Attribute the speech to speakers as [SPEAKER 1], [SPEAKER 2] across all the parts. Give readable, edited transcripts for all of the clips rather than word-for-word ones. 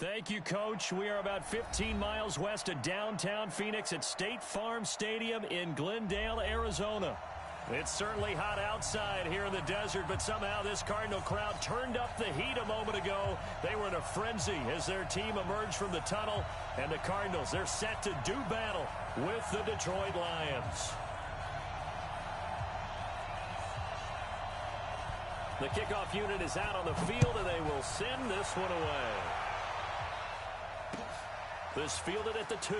[SPEAKER 1] Thank you, Coach. We are about 15 miles west of downtown Phoenix at State Farm Stadium in Glendale, Arizona. It's certainly hot outside here in the desert, but somehow this Cardinal crowd turned up the heat a moment ago. They were in a frenzy as their team emerged from the tunnel, and the Cardinals, they're set to do battle with the Detroit Lions. The kickoff unit is out on the field, and they will send this one away. This fielded at the 2.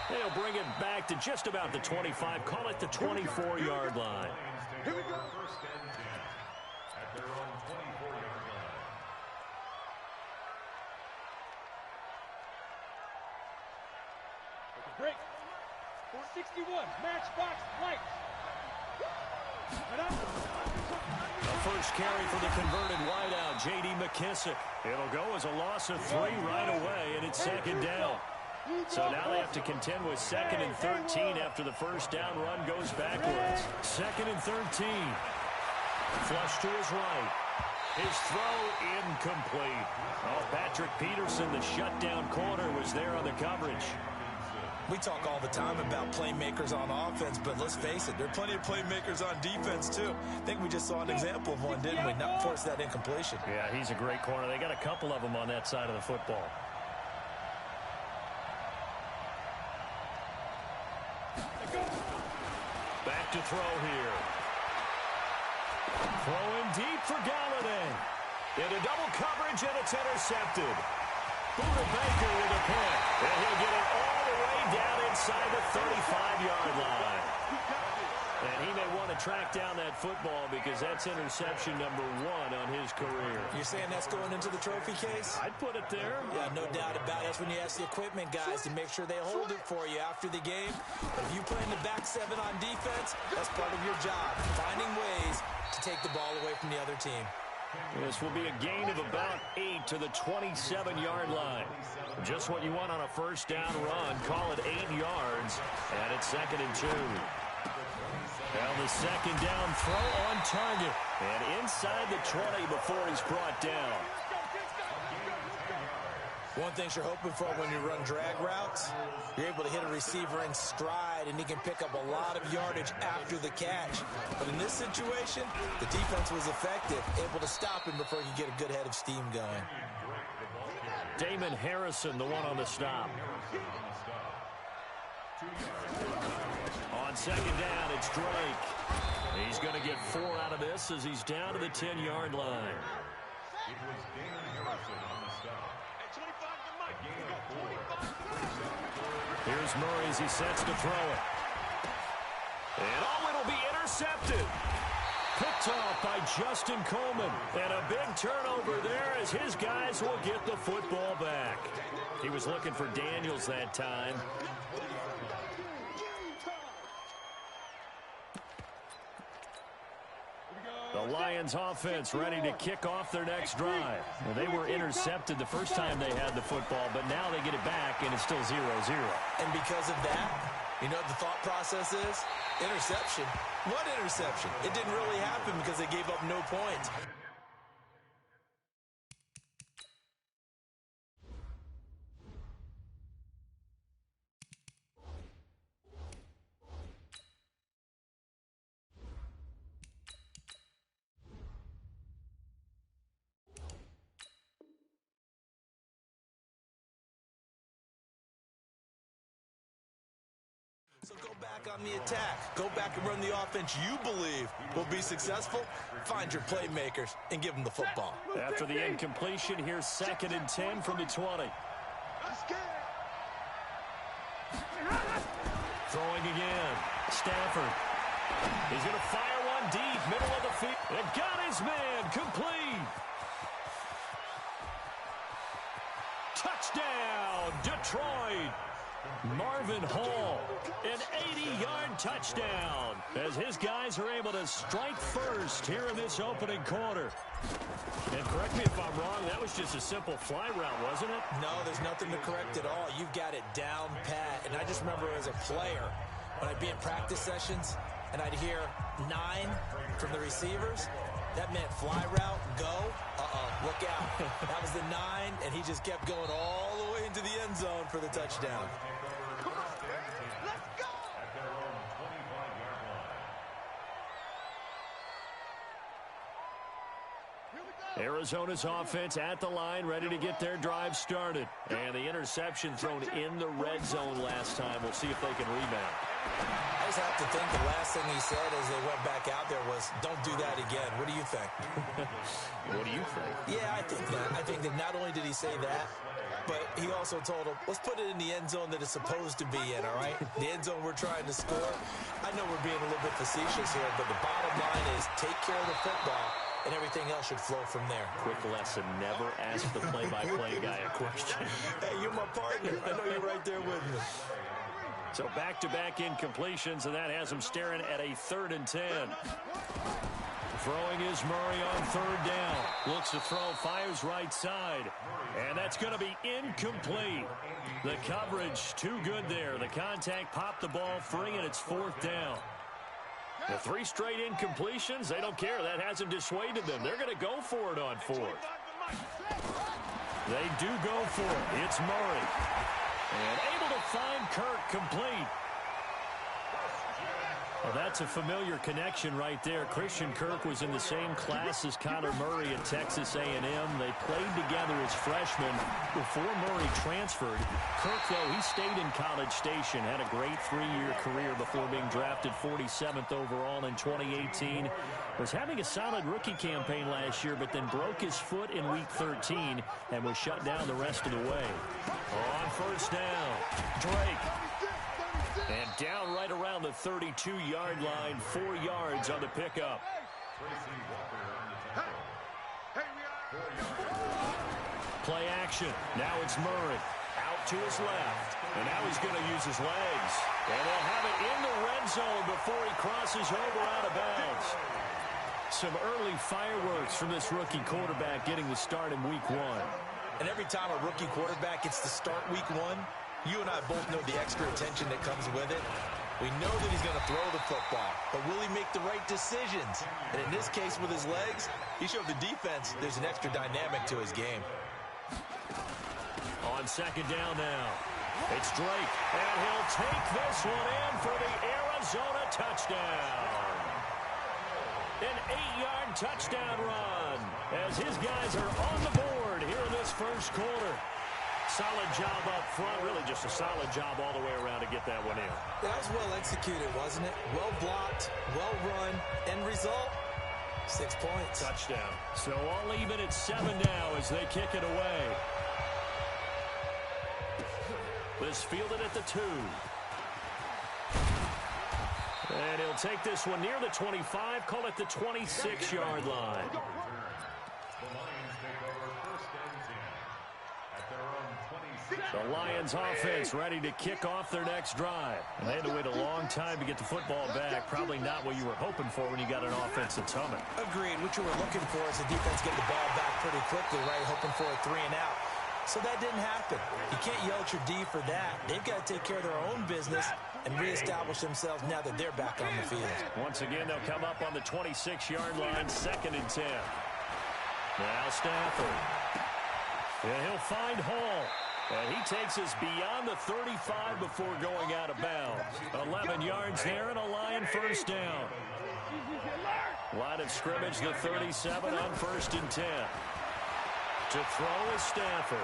[SPEAKER 1] They'll bring it back to just about the 25. Call it the 24-yard line.
[SPEAKER 2] Here we go. First and 10 at their own 24-yard line.
[SPEAKER 3] Break. 461. Matchbox lights.
[SPEAKER 1] The first carry for the converted wideout, J.D. McKissick. It'll go as a loss of 3 right away, and it's second down. So now they have to contend with 2nd and 13 after the first down run goes backwards. 2nd and 13. Flush to his right. His throw incomplete. Oh, Patrick Peterson, the shutdown corner, was there on the coverage.
[SPEAKER 4] We talk all the time about playmakers on offense, but let's face it, there are plenty of playmakers on defense, too. I think we just saw an example of one, didn't we? Not force that incompletion.
[SPEAKER 1] Yeah, he's a great corner. They got a couple of them on that side of the football. Back to throw here. Throwing deep for Galladay. Into double coverage, and it's intercepted. Buda Baker with a pick. And he'll get it all the way down inside the 35-yard line. And he may want to track down that football because that's interception number 1 on his career.
[SPEAKER 4] You're saying that's going into the trophy case?
[SPEAKER 1] I'd put it there.
[SPEAKER 4] Yeah, no doubt about it. That's when you ask the equipment guys to make sure they hold it for you after the game. But if you play in the back 7 on defense, that's part of your job, finding ways to take the ball away from the other team.
[SPEAKER 1] This will be a gain of about 8 to the 27-yard line. Just what you want on a first down run. Call it 8 yards, and it's 2nd and 2. Well, the second down throw on target. And inside the 20 before he's brought down.
[SPEAKER 4] One thing you're hoping for when you run drag routes, you're able to hit a receiver in stride, and he can pick up a lot of yardage after the catch. But in this situation, the defense was effective, able to stop him before he could get a good head of steam going.
[SPEAKER 1] Damon Harrison, the one on the stop. On second down, it's Drake. He's going to get 4 out of this as he's down to the 10-yard line.
[SPEAKER 2] It was Damon Harrison on the stop.
[SPEAKER 1] Here's Murray as he sets to throw it. And it'll be intercepted. Picked off by Justin Coleman. And a big turnover there as his guys will get the football back. He was looking for Daniels that time. The Lions offense ready to kick off their next drive. Well, they were intercepted the first time they had the football, but now they get it back, and it's still 0-0.
[SPEAKER 4] And because of that, you know what the thought process is? Interception. What interception? It didn't really happen because they gave up no points. So go back on the attack. Go back and run the offense you believe will be successful. Find your playmakers and give them the football.
[SPEAKER 1] After the incompletion, here's 2nd and 10 from the 20. Throwing again. Stafford. He's going to fire one deep, middle of the field. And got his man complete. Touchdown, Detroit. Marvin Hall, an 80-yard touchdown as his guys are able to strike first here in this opening quarter. And correct me if I'm wrong, that was just a simple fly route, wasn't it?
[SPEAKER 4] No, there's nothing to correct at all. You've got it down pat. And I just remember as a player, when I'd be in practice sessions and I'd hear 9 from the receivers, That meant fly route, go. Look out. That was the 9, and he just kept going all the way into the end zone for the touchdown.
[SPEAKER 3] Come on, man. Let's go.
[SPEAKER 2] At their own 25-yard line.
[SPEAKER 1] Arizona's offense at the line, ready to get their drive started. And the interception thrown in the red zone last time. We'll see if they can rebound.
[SPEAKER 4] I just have to think the last thing he said as they went back out there was, don't do that again. What do you think?
[SPEAKER 1] What do you think?
[SPEAKER 4] Yeah, I think that. I think that not only did he say that, but he also told him, let's put it in the end zone that it's supposed to be in, all right? The end zone we're trying to score. I know we're being a little bit facetious here, but the bottom line is take care of the football, and everything else should flow from there.
[SPEAKER 1] Quick lesson, never ask the play-by-play guy a question.
[SPEAKER 4] Hey, you're my partner. I know you're right there with me.
[SPEAKER 1] So back-to-back incompletions, and that has him staring at a 3rd and 10. Throwing is Murray on 3rd down. Looks to throw, fires right side. And that's going to be incomplete. The coverage too good there. The contact popped the ball free, and it's 4th down. The 3 straight incompletions, they don't care. That hasn't dissuaded them. They're going to go for it on 4th. They do go for it. It's Murray. And able to find Kirk complete. Well, that's a familiar connection right there. Christian Kirk was in the same class as Kyler Murray at Texas A&M. They played together as freshmen before Murray transferred. Kirk, though, he stayed in College Station, had a great 3-year career before being drafted 47th overall in 2018. Was having a solid rookie campaign last year, but then broke his foot in Week 13 and was shut down the rest of the way. On 1st down, Drake. And down right around the 32-yard line, 4 yards on the pickup. Play action. Now it's Murray. Out to his left. And now he's going to use his legs. And they'll have it in the red zone before he crosses over out of bounds. Some early fireworks from this rookie quarterback getting the start in Week 1.
[SPEAKER 4] And every time a rookie quarterback gets to start Week 1, you and I both know the extra attention that comes with it. We know that he's going to throw the football, but will he make the right decisions? And in this case, with his legs, he showed the defense there's an extra dynamic to his game.
[SPEAKER 1] On 2nd down now, it's Drake, and he'll take this one in for the Arizona touchdown. An 8-yard touchdown run as his guys are on the board here in this first quarter. Solid job up front, really just a solid job all the way around to get that one in.
[SPEAKER 4] That was well executed, wasn't it? Well blocked, well run, end result, 6 points.
[SPEAKER 1] Touchdown. So all even at 7 now as they kick it away. This fielded at the 2. And he'll take this one near the 25, call it the 26-yard line. The Lions offense ready to kick off their next drive. And they had to wait a long time to get the football back. Probably not what you were hoping for when you got an offense that's humming.
[SPEAKER 4] Agreed. What you were looking for is the defense getting the ball back pretty quickly, right? Hoping for a 3 and out. So that didn't happen. You can't yell at your D for that. They've got to take care of their own business and reestablish themselves now that they're back on the field.
[SPEAKER 1] Once again, they'll come up on the 26-yard line, 2nd and 10. Now Stafford. And he'll find Hall. And he takes us beyond the 35 before going out of bounds. 11 yards there and a Lion 1st down. Line of scrimmage, the 37 on 1st and 10. To throw is Stafford.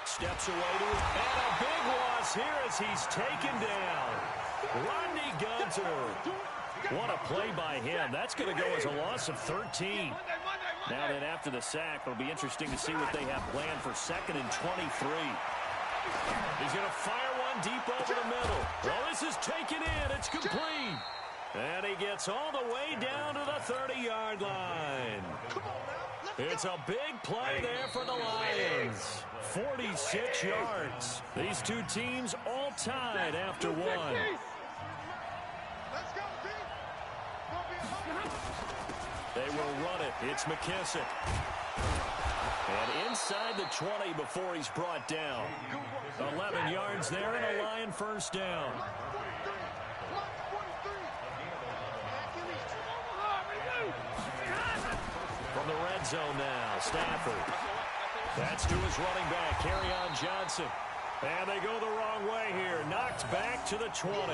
[SPEAKER 1] Steps away to his, and a big loss here as he's taken down. Rodney Gunter. What a play by him. That's going to go as a loss of 13. Now then, after the sack, it'll be interesting to see what they have planned for 2nd and 23. He's going to fire one deep over the middle. Well, this is taken in. It's complete. And he gets all the way down to the 30-yard line. It's a big play there for the Lions. 46 yards. These two teams all tied after one. They will run it. It's McKissick. And inside the 20 before he's brought down. 11 yards there and a Lion 1st down. the red zone now. Stafford. That's to his running back, Kerryon Johnson. And they go the wrong way here. Knocked back to the 20.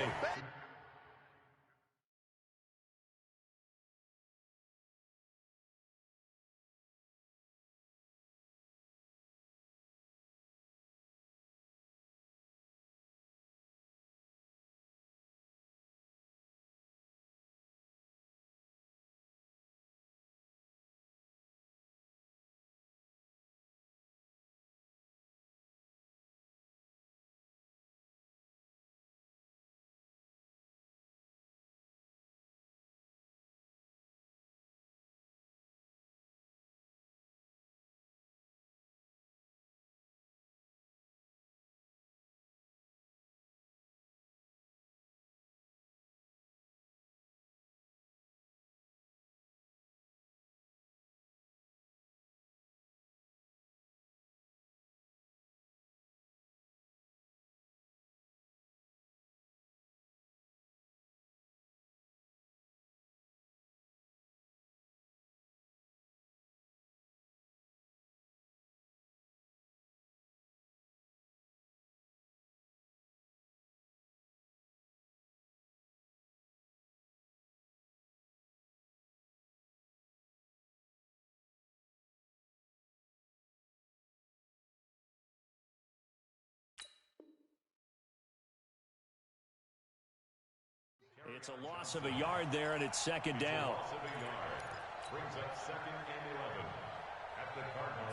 [SPEAKER 1] It's a loss of a yard there, and it's second down.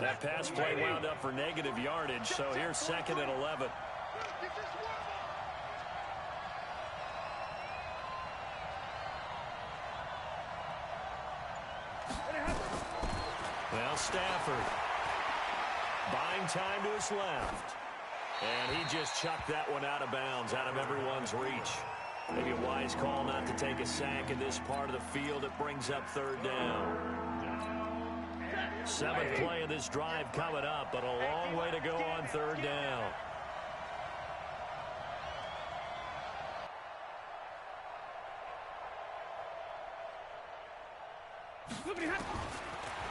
[SPEAKER 1] That pass play wound up for negative yardage, so here's second and 11. Well, Stafford buying time to his left. And he just chucked that one out of bounds, out of everyone's reach. Maybe a wise call not to take a sack in this part of the field. It brings up third down. Seventh play of this drive coming up, but a long way to go on third down.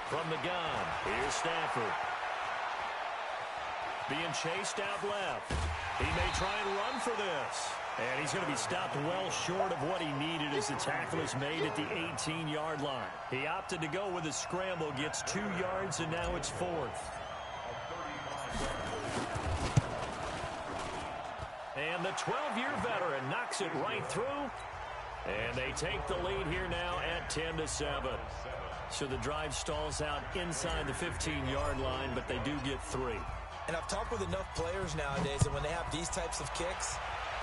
[SPEAKER 1] From the gun, here's Stafford. Being chased out left. He may try and run for this. And he's going to be stopped well short of what he needed as the tackle is made at the 18-yard line. He opted to go with a scramble, gets 2 yards, and now it's fourth. And the 12-year veteran knocks it right through. And they take the lead here now at 10-7. So the drive stalls out inside the 15-yard line, but they do get 3.
[SPEAKER 4] And I've talked with enough players nowadays that when they have these types of kicks,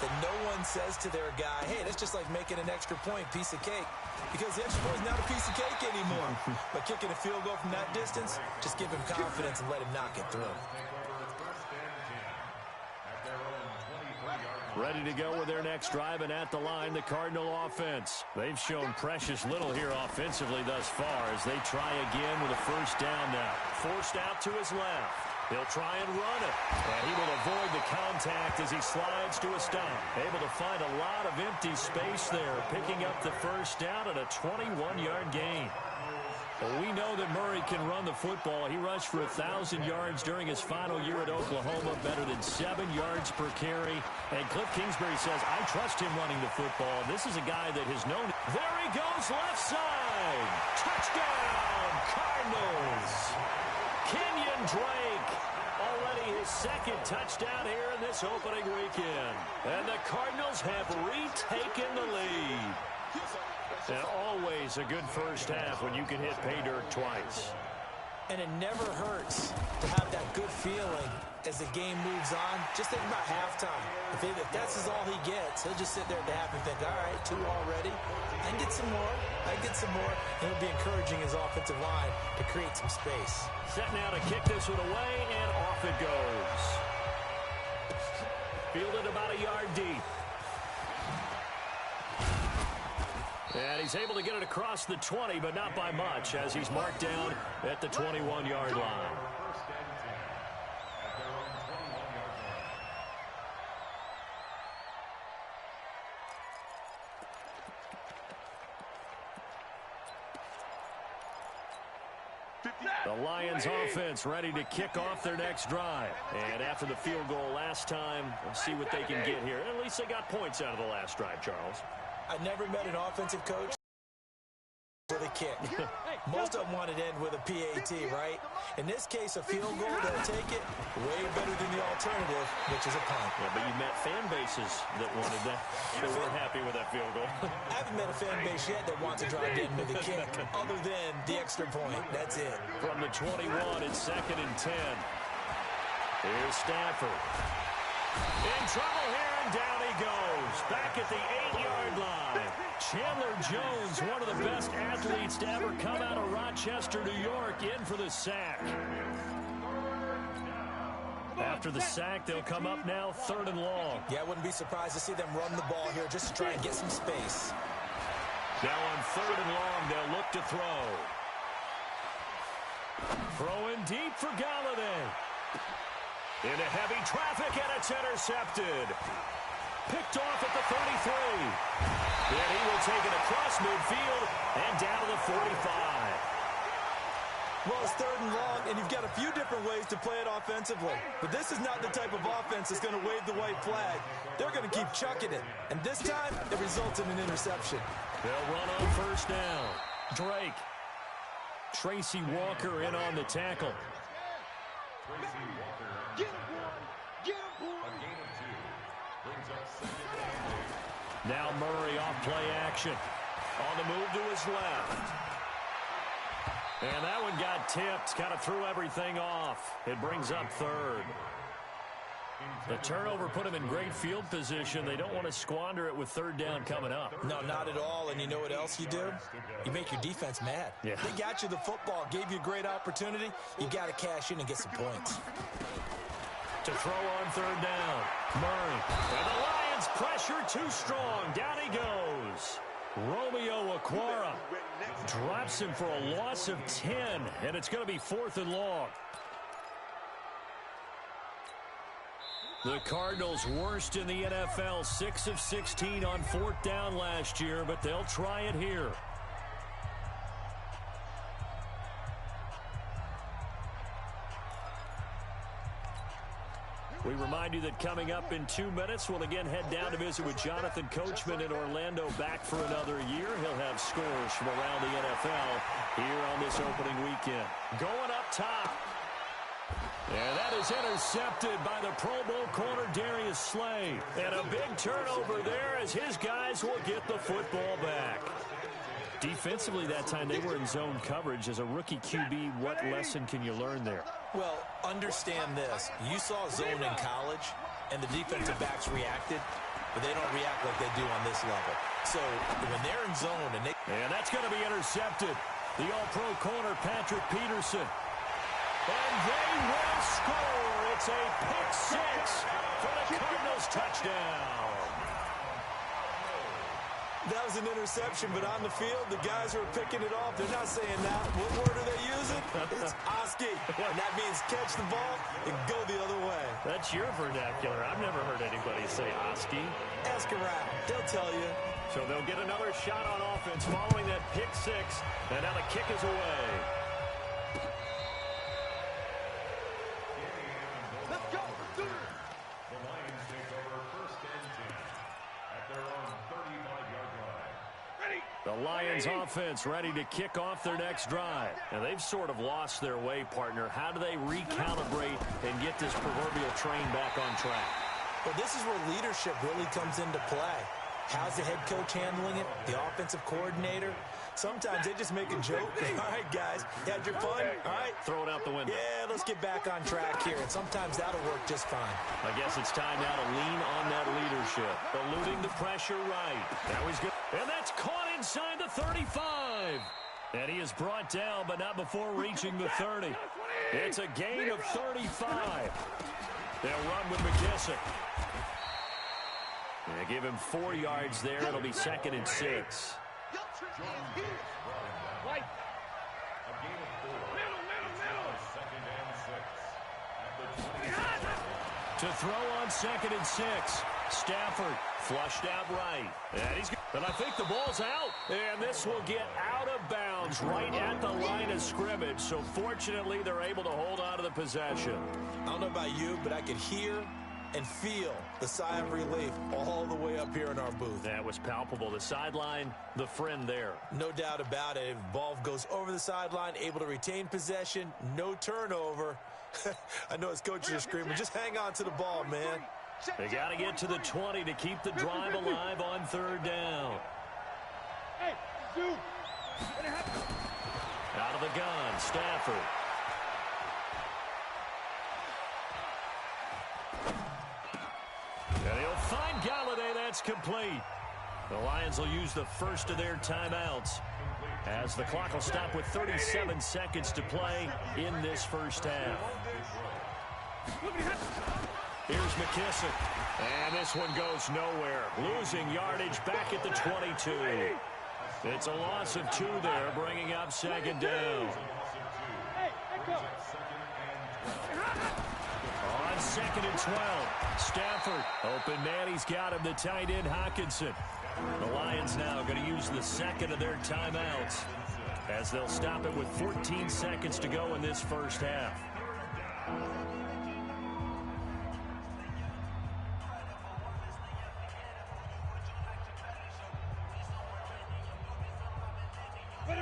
[SPEAKER 4] that no one says to their guy, hey, that's just like making an extra point, piece of cake. Because the extra point is not a piece of cake anymore. But kicking a field goal from that distance, just give him confidence and let him knock it through.
[SPEAKER 1] Ready to go with their next drive, and at the line, the Cardinal offense. They've shown precious little here offensively thus far as they try again with a first down now. Forced out to his left. He'll try and run it, and he will avoid the contact as he slides to a stop. Able to find a lot of empty space there, picking up the first down at a 21-yard gain. Well, we know that Murray can run the football. He rushed for 1,000 yards during his final year at Oklahoma, better than 7 yards per carry. And Cliff Kingsbury says, I trust him running the football. This is a guy that has known. There he goes, left side. Touchdown, Cardinals. Kenyon Drake, already his second touchdown here in this opening weekend. And the Cardinals have retaken the lead. And always a good first half when you can hit pay dirt twice.
[SPEAKER 4] And it never hurts to have that good feeling as the game moves on. Just think about halftime. If that's all he gets, he'll just sit there at the half and think, all right, 2 already. I can get some more. I can get some more. And he'll be encouraging his offensive line to create some space.
[SPEAKER 1] Set now to kick this one away, and off it goes. Fielded about a yard deep. And he's able to get it across the 20, but not by much, as he's marked down at the 21-yard line. The Lions offense ready to kick off their next drive. And after the field goal last time, we'll see what they can get here. At least they got points out of the last drive, Charles.
[SPEAKER 4] I never met an offensive coach with a kick. Most of them want it to end with a PAT, right? In this case, a field goal, they'll take it way better than the alternative, which is a punt.
[SPEAKER 1] Yeah, but you met fan bases that wanted that. They weren't happy with that field goal.
[SPEAKER 4] I haven't met a fan base yet that wants to drive in with a kick, other than the extra point. That's it.
[SPEAKER 1] From the 21, it's 2nd and 10. Here's Stafford. In trouble here, and down he goes. Back at the 8-yard line. Chandler Jones, one of the best athletes to ever come out of Rochester, New York, in for the sack. After the sack, they'll come up now 3rd and long.
[SPEAKER 4] Yeah, I wouldn't be surprised to see them run the ball here just to try and get some space.
[SPEAKER 1] Now on 3rd and long, they'll look to throw. Throwing deep for Galladay. Into heavy traffic, and it's intercepted. Picked off at the 33. And he will take it across midfield and down to the 45.
[SPEAKER 5] Well, it's 3rd and long, and you've got a few different ways to play it offensively. But this is not the type of offense that's going to wave the white flag. They're going to keep chucking it. And this time, it results in an interception.
[SPEAKER 1] They'll run on 1st down. Drake. Tracy Walker in on the tackle.
[SPEAKER 2] Tracy Walker.
[SPEAKER 3] Get one. Get one.
[SPEAKER 2] A gain of 2. Brings up 2nd and 8.
[SPEAKER 1] Now Murray off play action. On the move to his left. And that one got tipped. Kind of threw everything off. It brings up 3rd. The turnover put him in great field position. They don't want to squander it with 3rd down coming up.
[SPEAKER 4] No, not at all. And you know what else you do? You make your defense mad.
[SPEAKER 1] Yeah.
[SPEAKER 4] They got you the football, gave you a great opportunity. You got to cash in and get some points.
[SPEAKER 1] To throw on 3rd down. Murray. And the Lions pressure too strong. Down he goes. Romeo Okwara drops him for a loss of 10. And it's going to be 4th and long. The Cardinals worst in the NFL, 6 of 16 on 4th down last year, but they'll try it here. We remind you that coming up in 2 minutes, we'll again head down to visit with Jonathan Coachman in Orlando, back for another year. He'll have scores from around the NFL here on this opening weekend. Going up top. And that is intercepted by the Pro Bowl corner Darius Slay. And a big turnover there as his guys will get the football back. Defensively that time they were in zone coverage. As a rookie QB, what lesson can you learn there?
[SPEAKER 4] Well, understand this. You saw zone in college, and the defensive backs reacted, but they don't react like they do on this level. So when they're in zone and they...
[SPEAKER 1] And that's going to be intercepted. The all-pro corner, Patrick Peterson. And they will score. It's a pick 6 for the Cardinals touchdown.
[SPEAKER 5] That was an interception, but on the field, the guys who are picking it off, they're not saying that. What word are they using? It's Oski. And that means catch the ball and go the other way.
[SPEAKER 1] That's your vernacular. I've never heard anybody say Oski.
[SPEAKER 5] Ask around. They'll tell you.
[SPEAKER 1] So they'll get another shot on offense following that pick 6. And now the kick is away.
[SPEAKER 3] Let's go.
[SPEAKER 2] The Lions take over 1st and 10 at their own 35-yard line.
[SPEAKER 3] Ready.
[SPEAKER 1] The Lions offense ready to kick off their next drive. And they've sort of lost their way, partner. How do they recalibrate and get this proverbial train back on track?
[SPEAKER 4] Well, this is where leadership really comes into play. How's the head coach handling it? The offensive coordinator? Sometimes they just make a joke. All right, guys, you had your fun? All right.
[SPEAKER 1] Throw it out the window.
[SPEAKER 4] Yeah, let's get back on track here. And sometimes that'll work just fine.
[SPEAKER 1] I guess it's time now to lean on that leadership. Eluding the pressure right. Now he's good. And that's caught inside the 35. And he is brought down, but not before reaching the 30. It's a gain of 35. They'll run with McKissick. They give him 4 yards there. It'll be 2nd and 6.
[SPEAKER 3] Right.
[SPEAKER 2] A gain of 4.
[SPEAKER 3] Middle.
[SPEAKER 2] 2nd and 6 at the 20.
[SPEAKER 1] To throw on 2nd and 6. Stafford flushed out right. And I think the ball's out. And this will get out of bounds. Browns right at the line of scrimmage, so fortunately they're able to hold on to the possession.
[SPEAKER 4] I don't know about you, but I could hear and feel the sigh of relief all the way up here in our booth.
[SPEAKER 1] That was palpable. The sideline, the friend there.
[SPEAKER 4] No doubt about it. If the ball goes over the sideline, able to retain possession, no turnover. I know his coaches are screaming, just hang on to the ball, man.
[SPEAKER 1] They got to get to the 20 to keep the drive alive on third down.
[SPEAKER 3] Hey, dude.
[SPEAKER 1] Out of the gun, Stafford. And he'll find Galladay. That's complete. The Lions will use the first of their timeouts as the clock will stop with 37 seconds to play in this first half. Here's McKissick. And this one goes nowhere. Losing yardage back at the 22. It's a loss of 2 there, bringing up second down. On second and 12, Stafford. Open man, he's got him, the tight end Hockenson. The Lions now going to use the second of their timeouts as they'll stop it with 14 seconds to go in this first half.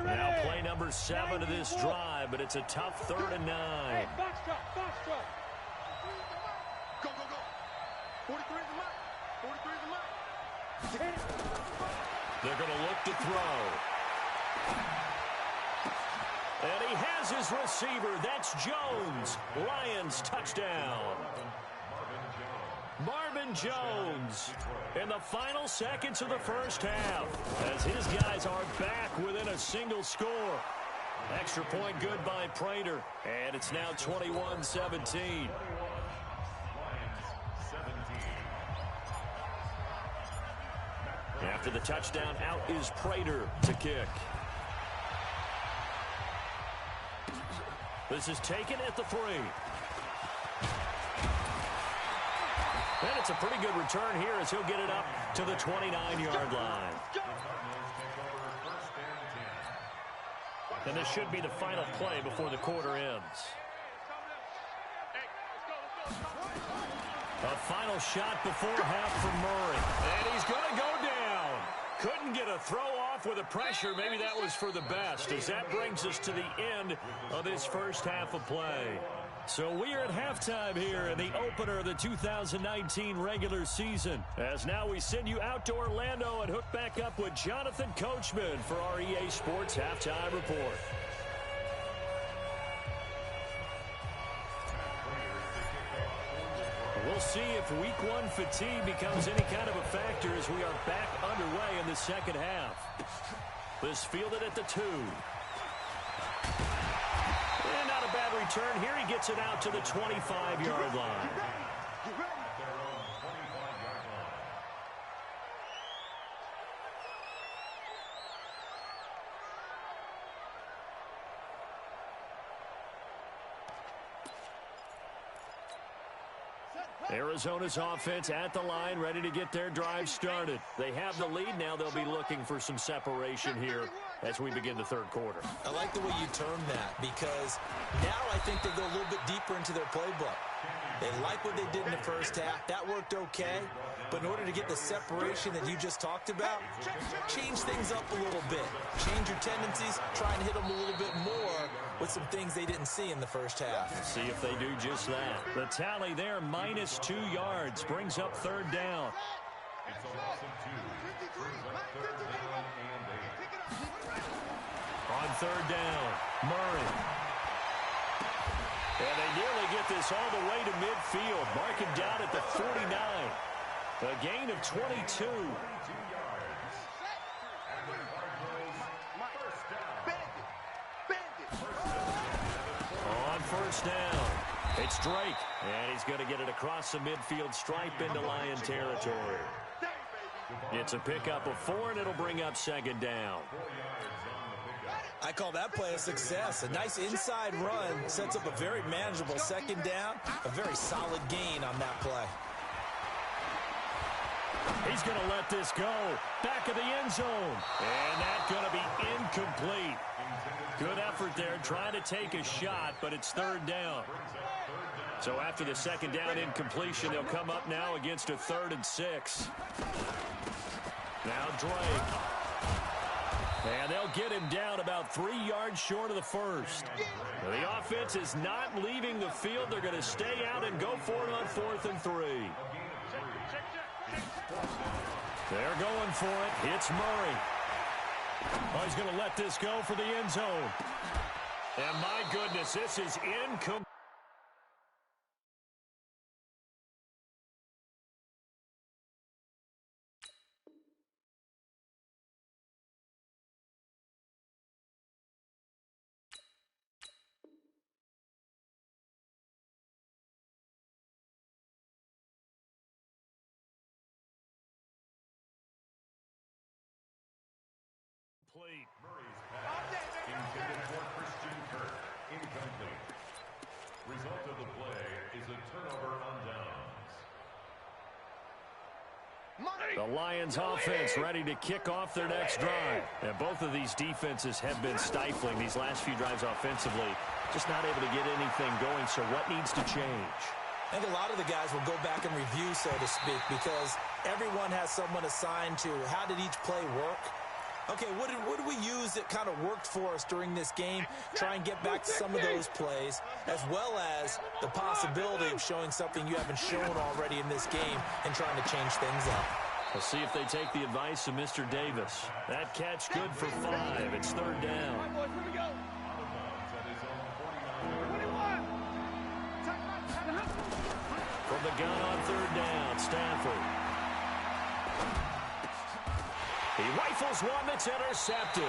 [SPEAKER 1] Now play number 7 of this drive, but it's a tough 3rd and 9.
[SPEAKER 3] Hey, box drop, box drop. Go, go, go. 43 is the mark. 43 is the mark.
[SPEAKER 1] They're going to look to throw. And he has his receiver. That's Jones. Lions touchdown. Marvin Jones in the final seconds of the first half as his guys are back within a single score. Extra point good by Prater, and it's now 21-17. After the touchdown, out is Prater to kick. This is taken at the 3. And it's a pretty good return here as he'll get it up to the 29-yard line. And this should be the final play before the quarter ends. A final shot before half from Murray. And he's going to go down. Couldn't get a throw off with the pressure. Maybe that was for the best, as that brings us to the end of this first half of play. So we are at halftime here in the opener of the 2019 regular season. As now we send you out to Orlando and hook back up with Jonathan Coachman for our EA Sports Halftime Report. We'll see if week 1 fatigue becomes any kind of a factor as we are back underway in the second half. This fielded at the 2. And not a bad return here. He gets it out to the 25-yard line. Arizona's offense at the line, ready to get their drive started. They have the lead. Now they'll be looking for some separation here as we begin the third quarter.
[SPEAKER 4] I like the way you term that, because now I think they go a little bit deeper into their playbook. They like what they did in the first half. That worked okay. But in order to get the separation that you just talked about, change things up a little bit. Change your tendencies. Try and hit them a little bit more with some things they didn't see in the first half.
[SPEAKER 1] See if they do just that. The tally there, minus 2 yards, brings up third down.
[SPEAKER 2] It's a loss of 2. Brings up 3rd down and 8.
[SPEAKER 1] On third down, Murray. And they nearly get this all the way to midfield. Mark him down at the 49. A gain of 22. On first down, it's Drake. And he's going to get it across the midfield stripe into Lion territory. It's a pickup of 4, and it'll bring up second down.
[SPEAKER 4] I call that play a success. A nice inside run sets up a very manageable second down. A very solid gain on that play.
[SPEAKER 1] He's going to let this go. Back of the end zone. And that's going to be incomplete. Good effort there trying to take a shot, but it's third down. So after the second down incompletion, they'll come up now against a 3rd and 6. Now Drake. And they'll get him down about 3 yards short of the first. The offense is not leaving the field. They're going to stay out and go for it on 4th and 3. They're going for it. It's Murray. Oh, he's going to let this go for the end zone. And my goodness, this is incomplete.
[SPEAKER 2] Murray's pass intended for Christian Kirk. Incomplete. Result of the play is a turnover on downs.
[SPEAKER 1] The Lions offense ready to kick off their next drive. And both of these defenses have been stifling these last few drives offensively. Just not able to get anything going, so what needs to change?
[SPEAKER 4] I think a lot of the guys will go back and review, so to speak, because everyone has someone assigned to how did each play work. Okay, what did we use that kind of worked for us during this game? Try and get back to some of those plays, as well as the possibility of showing something you haven't shown already in this game and trying to change things up.
[SPEAKER 1] We'll see if they take the advice of Mr. Davis. That catch good for 5. It's third down. From the gun on third down, Stafford. He rifles one that's intercepted.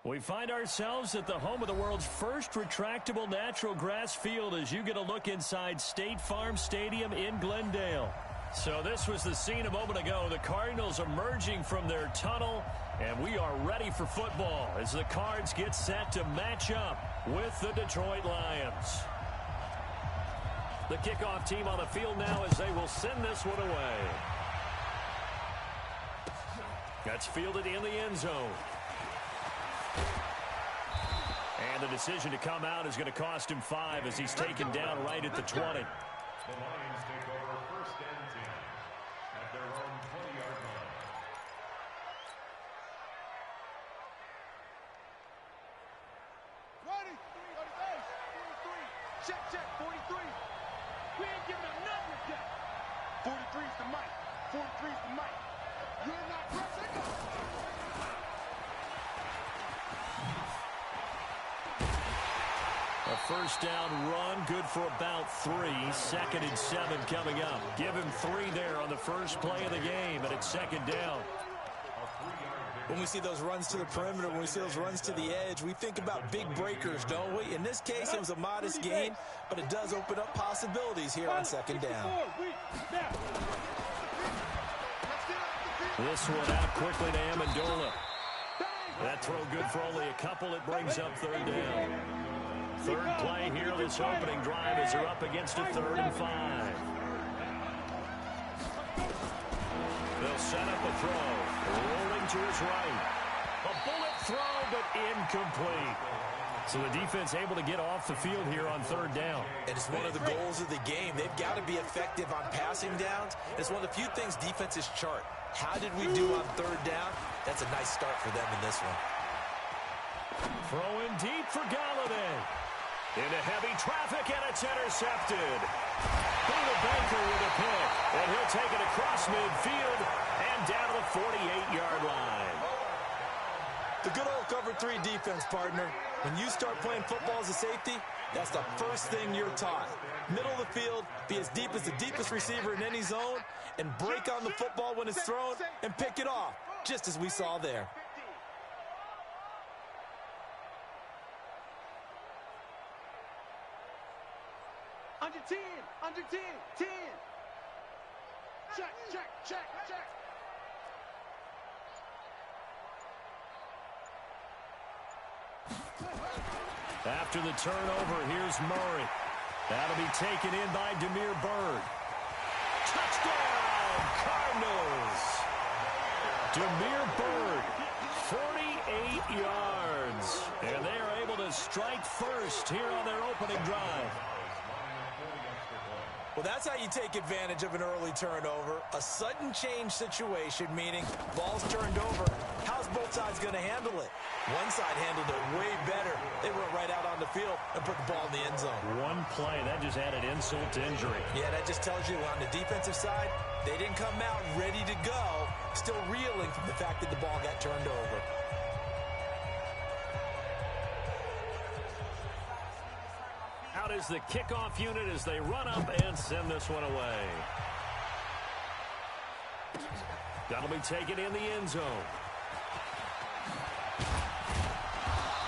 [SPEAKER 1] We find ourselves at the home of the world's first retractable natural grass field as you get a look inside State Farm Stadium in Glendale. So this was the scene a moment ago. The Cardinals emerging from their tunnel, and we are ready for football as the Cards get set to match up with the Detroit Lions. The kickoff team on the field now as they will send this one away. That's fielded in the end zone. And the decision to come out is going to cost him 5 as he's taken down right at the 20.
[SPEAKER 2] The Lions take over 1st and 10 at their own 20-yard line.
[SPEAKER 3] Ready? 43. Check, 43. We ain't giving up nothing yet. 43's the mic. 43's the mic. You're not pressing.
[SPEAKER 1] A first down run, good for about 3. 2nd and 7 coming up. Give him 3 there on the first play of the game, and it's 2nd down.
[SPEAKER 4] When we see those runs to the perimeter, when we see those runs to the edge, we think about big breakers, don't we? In this case, it was a modest gain, but it does open up possibilities here on 2nd down.
[SPEAKER 1] This one out quickly to Amendola. That throw good for only a couple. It brings up 3rd down. 3rd play here, this opening drive as they're up against a 3rd and 5. They'll set up a throw. Rolling to his right. A bullet throw, but incomplete. So the defense able to get off the field here on 3rd down.
[SPEAKER 4] And it's one of the goals of the game. They've got to be effective on passing downs. It's one of the few things defenses chart. How did we do on 3rd down? That's a nice start for them in this one.
[SPEAKER 1] Throwing deep for Galladay. Into heavy traffic, and it's intercepted. Buda Baker with a pick, and he'll take it across midfield and down to the 48-yard line.
[SPEAKER 5] The good old cover 3 defense, partner. When you start playing football as a safety, that's the first thing you're taught. Middle of the field, be as deep as the deepest receiver in any zone, and break on the football when it's thrown and pick it off, just as we saw there.
[SPEAKER 3] Under 10, under 10, 10. Check.
[SPEAKER 1] After the turnover, here's Murray. That'll be taken in by Damiere Byrd. Touchdown, Cardinals! Damiere Byrd, 48 yards. And they are able to strike first here on their opening drive.
[SPEAKER 4] Well, that's how you take advantage of an early turnover. A sudden change situation, meaning ball's turned over. How's both sides going to handle it? One side handled it way better. They went right out on the field and put the ball in the end zone.
[SPEAKER 1] One play, that just added insult to injury.
[SPEAKER 4] Yeah, that just tells you on the defensive side, they didn't come out ready to go, still reeling from the fact that the ball got turned over.
[SPEAKER 1] Out is the kickoff unit as they run up and send this one away. That'll be taken in the end zone.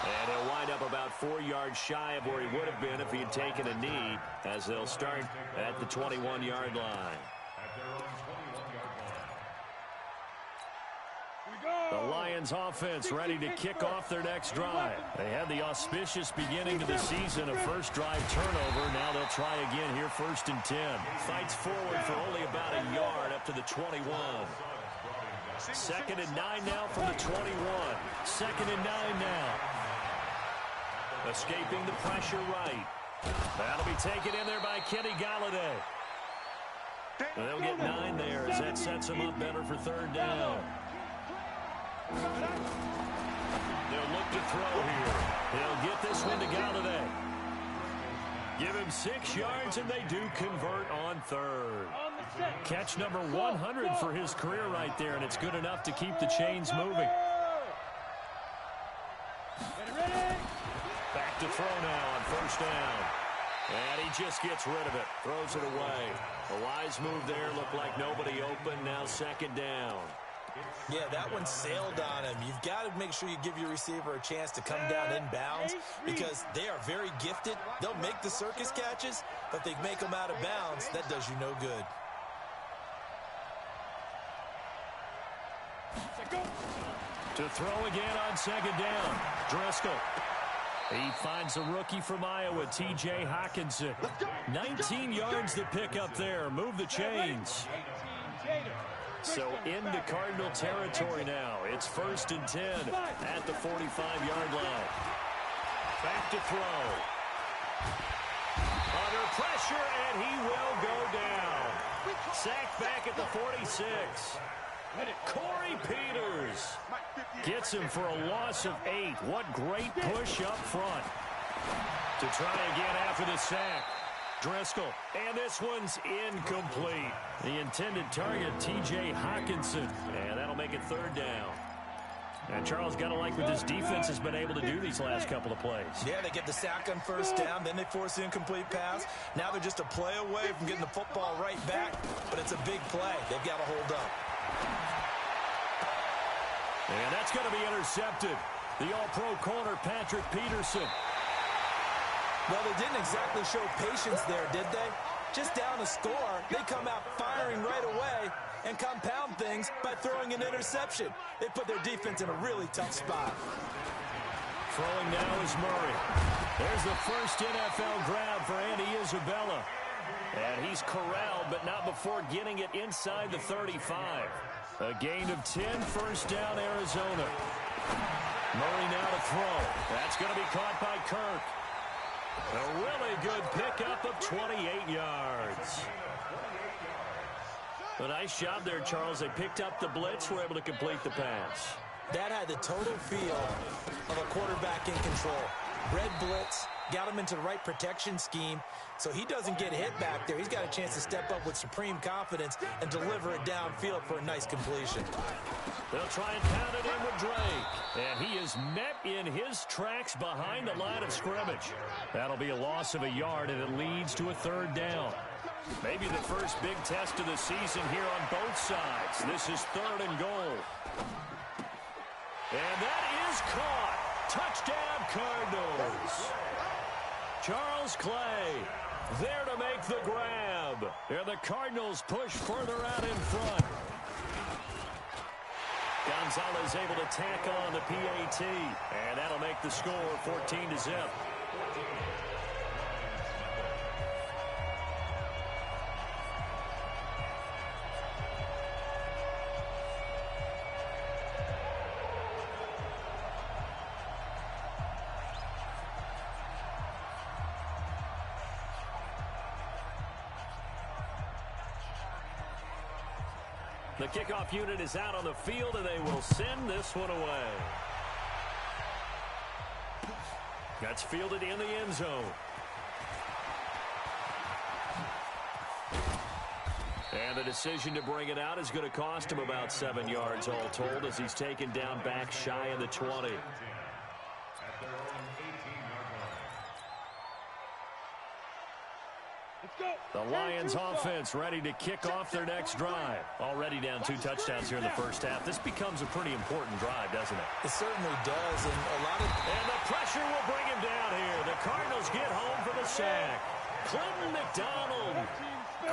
[SPEAKER 1] And he'll wind up about 4 yards shy of where he would have been if he had taken a knee, as they'll start at the 21-yard line. The Lions offense ready to kick off their next drive. They had the auspicious beginning to the season, a first drive turnover. Now they'll try again here, 1st and 10. Fights forward for only about a yard up to the 21. 2nd and 9 now from the 21. 2nd and 9 now. Escaping the pressure right. That'll be taken in there by Kenny Galladay. They'll get 9 there as that sets them up better for 3rd down. They'll look to throw here. They'll get this one to Galladay. Give him 6 yards, and they do convert on 3rd. Catch number 100 for his career right there, and it's good enough to keep the chains moving. Back to throw now on 1st down. And he just gets rid of it. Throws it away. A wise move there. Looked like nobody open. Now 2nd down.
[SPEAKER 4] Yeah, that one sailed on him. You've got to make sure you give your receiver a chance to come down inbounds because they are very gifted. They'll make the circus catches, but if they make them out of bounds, that does you no good.
[SPEAKER 1] To throw again on second down, Driscoll. He finds a rookie from Iowa, T.J. Hockenson. 19 yards to pick up there. Move the chains. So into Cardinal territory now. It's 1st and 10 at the 45-yard line. Back to throw. Under pressure, and he will go down. Sacked back at the 46. Corey Peters gets him for a loss of 8. What great push up front. To try again after the sack. Driscoll, and this one's incomplete. The intended target, T.J. Hockenson, and that'll make it 3rd down. And Charles, got to like what this defense has been able to do these last couple of plays.
[SPEAKER 4] Yeah, they get the sack on 1st down, then they force the incomplete pass. Now they're just a play away from getting the football right back, but it's a big play. They've got to hold up.
[SPEAKER 1] And that's going to be intercepted. The all-pro corner, Patrick Peterson.
[SPEAKER 4] Well, they didn't exactly show patience there, did they? Just down a score, they come out firing right away and compound things by throwing an interception. They put their defense in a really tough spot.
[SPEAKER 1] Throwing now is Murray. There's the first NFL grab for Andy Isabella. And he's corralled, but not before getting it inside the 35. A gain of 10, 1st down, Arizona. Murray now to throw. That's going to be caught by Kirk. A really good pickup of 28 yards. A nice job there, Charles. They picked up the blitz, were able to complete the pass.
[SPEAKER 4] That had the total feel of a quarterback in control. Red blitz, got him into the right protection scheme, so he doesn't get hit back there. He's got a chance to step up with supreme confidence and deliver it downfield for a nice completion.
[SPEAKER 1] They'll try and pound it in with Drake. And he is met in his tracks behind the line of scrimmage. That'll be a loss of a yard, and it leads to a 3rd down. Maybe the first big test of the season here on both sides. This is 3rd and goal. And that is caught. Touchdown, Cardinals. Charles Clay there to make the grab. And the Cardinals push further out in front. Gonzalez able to tack on the PAT. And that'll make the score 14-0. The kickoff unit is out on the field, and they will send this one away. That's fielded in the end zone. And the decision to bring it out is going to cost him about 7 yards all told as he's taken down back shy of the 20. The Lions offense ready to kick off their next drive. Already down 2 touchdowns here in the first half. This becomes a pretty important drive, doesn't it?
[SPEAKER 4] It certainly does.
[SPEAKER 1] And the pressure will bring him down here. The Cardinals get home for the sack. Clinton McDonald.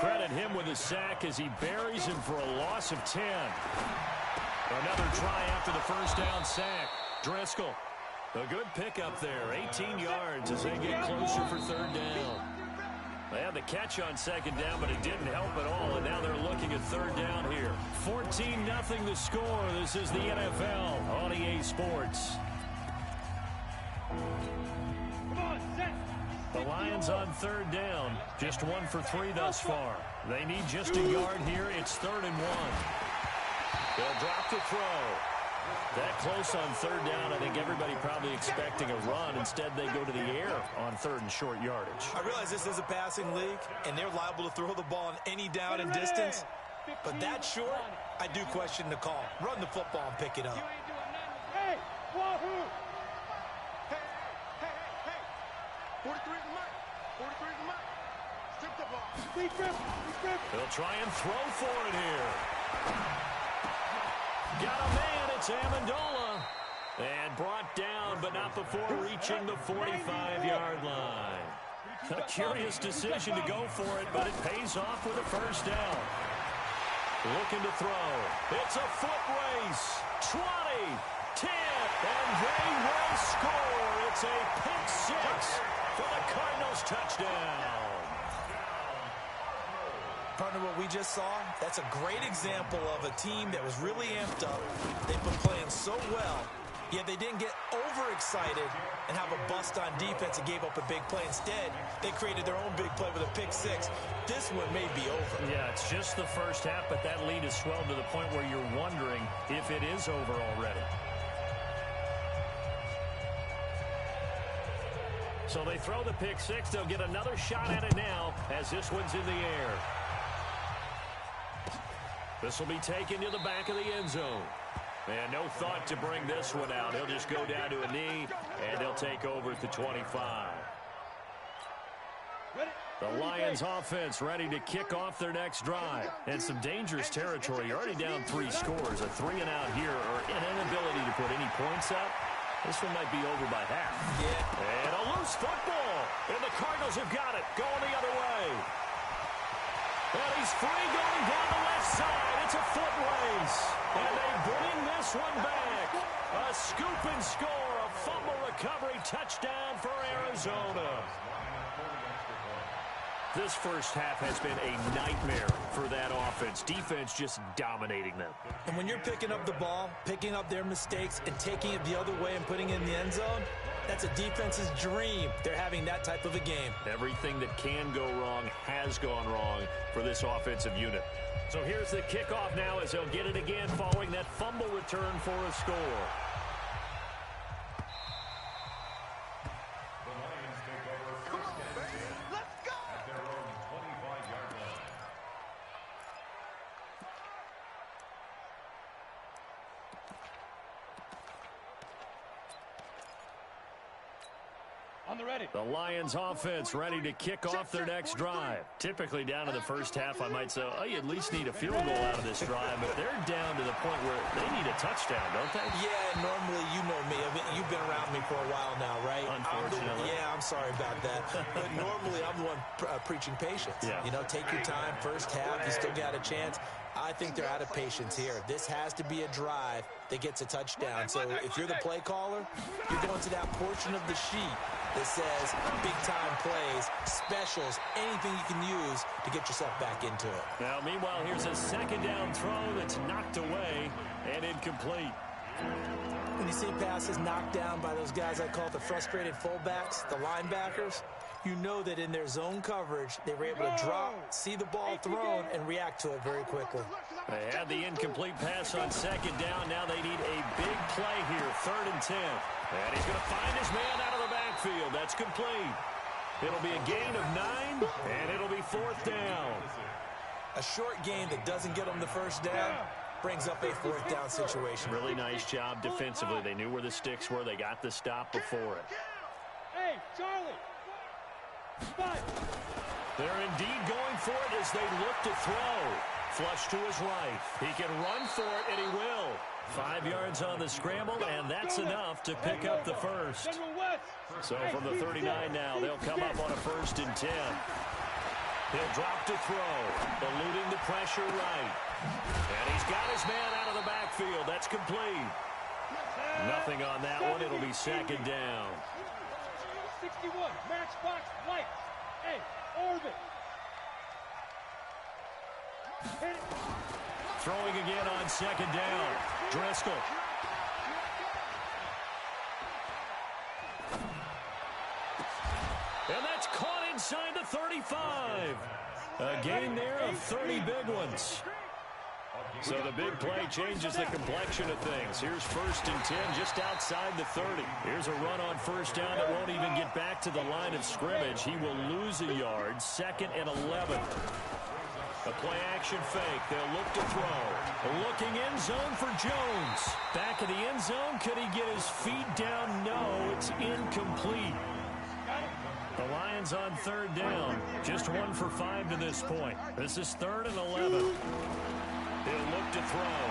[SPEAKER 1] Credit him with a sack as he buries him for a loss of 10. Another try after the first down sack. Driscoll. A good pickup there. 18 yards as they get closer for 3rd down. They had the catch on 2nd down, but it didn't help at all, and now they're looking at 3rd down here. 14-0 the score. This is the NFL on EA Sports. The Lions on 3rd down. Just 1 for 3 thus far. They need just a yard here. It's 3rd and 1. They'll drop the throw. That close on 3rd down, I think everybody probably expecting a run. Instead, they go to the air on 3rd and short yardage.
[SPEAKER 4] I realize this is a passing league, and they're liable to throw the ball on any down and distance. But that short, I do question the call. Run the football and pick it up.
[SPEAKER 3] Hey, wahoo! Hey. 43 is the mic. 43 is the mic. Strip the ball. We strip.
[SPEAKER 1] They'll try and throw for it here. got a man. It's Amendola. And brought down, but not before reaching the 45-yard line. A curious decision to go for it, but it pays off with a first down. Looking to throw. It's a foot race. 20, 10, and they will score. It's a pick six for the Cardinals touchdown.
[SPEAKER 4] Partner, what we just saw, that's a great example of a team that was really amped up. They've been playing so well, yet they didn't get overexcited and have a bust on defense and gave up a big play. Instead, they created their own big play with a pick six. This one may be over.
[SPEAKER 1] Yeah, it's just the first half, but that lead has swelled to the point where you're wondering if it is over already. So they throw the pick six. They'll get another shot at it now as this one's in the air. This will be taken to the back of the end zone. And no thought to bring this one out. He'll just go down to a knee, and they'll take over at the 25. The Lions offense ready to kick off their next drive. And some dangerous territory. You're already down 3 scores. A 3-and-out here, or an inability to put any points up. This one might be over by half.
[SPEAKER 4] Yeah.
[SPEAKER 1] And a loose football. And the Cardinals have got it. Going the other way. And he's free going down the left side. It's a foot race. And they bring this one back. A scoop and score. A fumble recovery touchdown for Arizona. This first half has been a nightmare for that offense. Defense just dominating them.
[SPEAKER 4] And when you're picking up the ball, picking up their mistakes, and taking it the other way and putting it in the end zone, that's a defense's dream. They're having that type of a game.
[SPEAKER 1] Everything that can go wrong has gone wrong for this offensive unit. So here's the kickoff now as they'll get it again following that fumble return for a score. The Lions offense ready to kick off their next drive. Typically down in the first half, I might say, oh, you at least need a field goal out of this drive, but they're down to the point where they need a touchdown, don't they?
[SPEAKER 4] Yeah, normally, you know me. You've been around me for a while now, right?
[SPEAKER 1] Unfortunately.
[SPEAKER 4] I'm sorry about that. But normally, I'm the one preaching patience.
[SPEAKER 1] Yeah.
[SPEAKER 4] You know, take your time. First half, you still got a chance. I think they're out of patience here. This has to be a drive that gets a touchdown. So if you're the play caller, you're going to that portion of the sheet that says big-time plays, specials, anything you can use to get yourself back into it.
[SPEAKER 1] Now, meanwhile, here's a second down throw that's knocked away and incomplete.
[SPEAKER 4] When you see passes knocked down by those guys I call the frustrated fullbacks, the linebackers, you know that in their zone coverage, they were able to drop, see the ball thrown, and react to it very quickly.
[SPEAKER 1] They had the incomplete pass on second down. Now they need a big play here, 3rd and 10. And he's going to find his man out of the backfield. That's complete. It'll be a gain of 9, and it'll be 4th down.
[SPEAKER 4] A short gain that doesn't get them the first down brings up a 4th down situation.
[SPEAKER 1] Really nice job defensively. They knew where the sticks were. They got the stop before it.
[SPEAKER 3] Hey, Charlie.
[SPEAKER 1] They're indeed going for it as they look to throw. Flush to his right. He can run for it, and he will. 5 yards on the scramble, and that's enough to pick up the first. So from the 39 now, they'll come up on a 1st and 10. He'll drop to throw, eluding the pressure right. And he's got his man out of the backfield. That's complete. Nothing on that one. It'll be 2nd down.
[SPEAKER 3] 61, Matchbox Lights. Hey, Orbit.
[SPEAKER 1] Throwing again on 2nd down. Driscoll. And that's caught inside the 35. A gain there of 30 big ones. So the big play changes the complexion of things. Here's 1st and 10 just outside the 30. Here's a run on 1st down that won't even get back to the line of scrimmage. He will lose a yard. 2nd and 11. A play action fake. They'll look to throw. Looking end zone for Jones. Back of the end zone. Could he get his feet down? No, it's incomplete. The Lions on 3rd down. Just 1 for 5 to this point. This is 3rd and 11. He'll look to throw.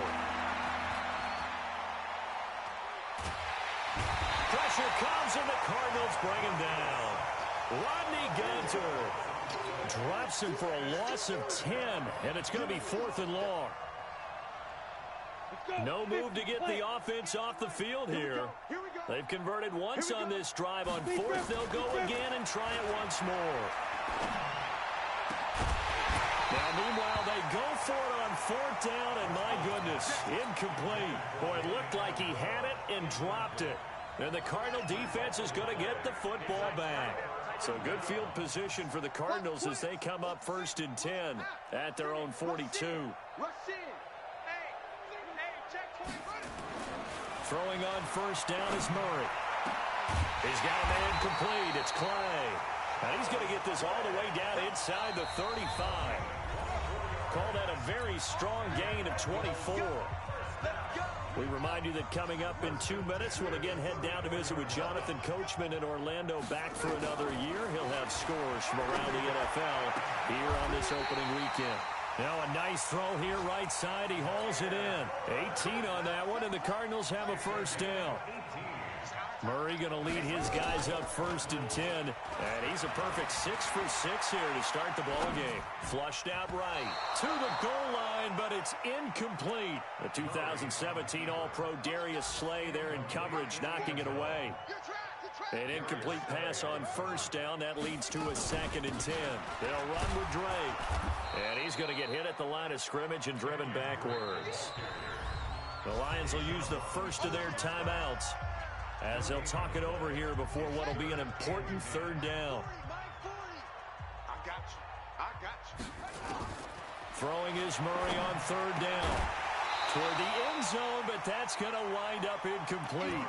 [SPEAKER 1] pressure comes, and the Cardinals bring him down. Rodney Gunter drops him for a loss of 10, and it's going to be 4th and long. No move to get the offense off the field here. They've converted once on this drive. On 4th, they'll go again and try it once more. Now, meanwhile, they go for it on 4th down, and my goodness, incomplete. Boy, it looked like he had it and dropped it. And the Cardinal defense is going to get the football back. So good field position for the Cardinals as they come up 1st and 10 at their own 42. Throwing on 1st down is Murray. He's got a man complete. It's Clay. And he's going to get this all the way down inside the 35. Call that a very strong gain of 24. We remind you that coming up in 2 minutes, we'll again head down to visit with Jonathan Coachman in Orlando, back for another year. He'll have scores from around the NFL here on this opening weekend. Now a nice throw here right side. He hauls it in. 18 on that one, and the Cardinals have a 1st down. Murray going to lead his guys up 1st and 10. And he's a perfect 6 for 6 here to start the ball game. Flushed out right to the goal line, but it's incomplete. The 2017 All-Pro Darius Slay there in coverage, knocking it away. An incomplete pass on 1st down. That leads to a 2nd and 10. They'll run with Drake. And he's going to get hit at the line of scrimmage and driven backwards. The Lions will use the first of their timeouts as they'll talk it over here before what will be an important 3rd down. Throwing is Murray on 3rd down. Toward the end zone, but that's going to wind up incomplete.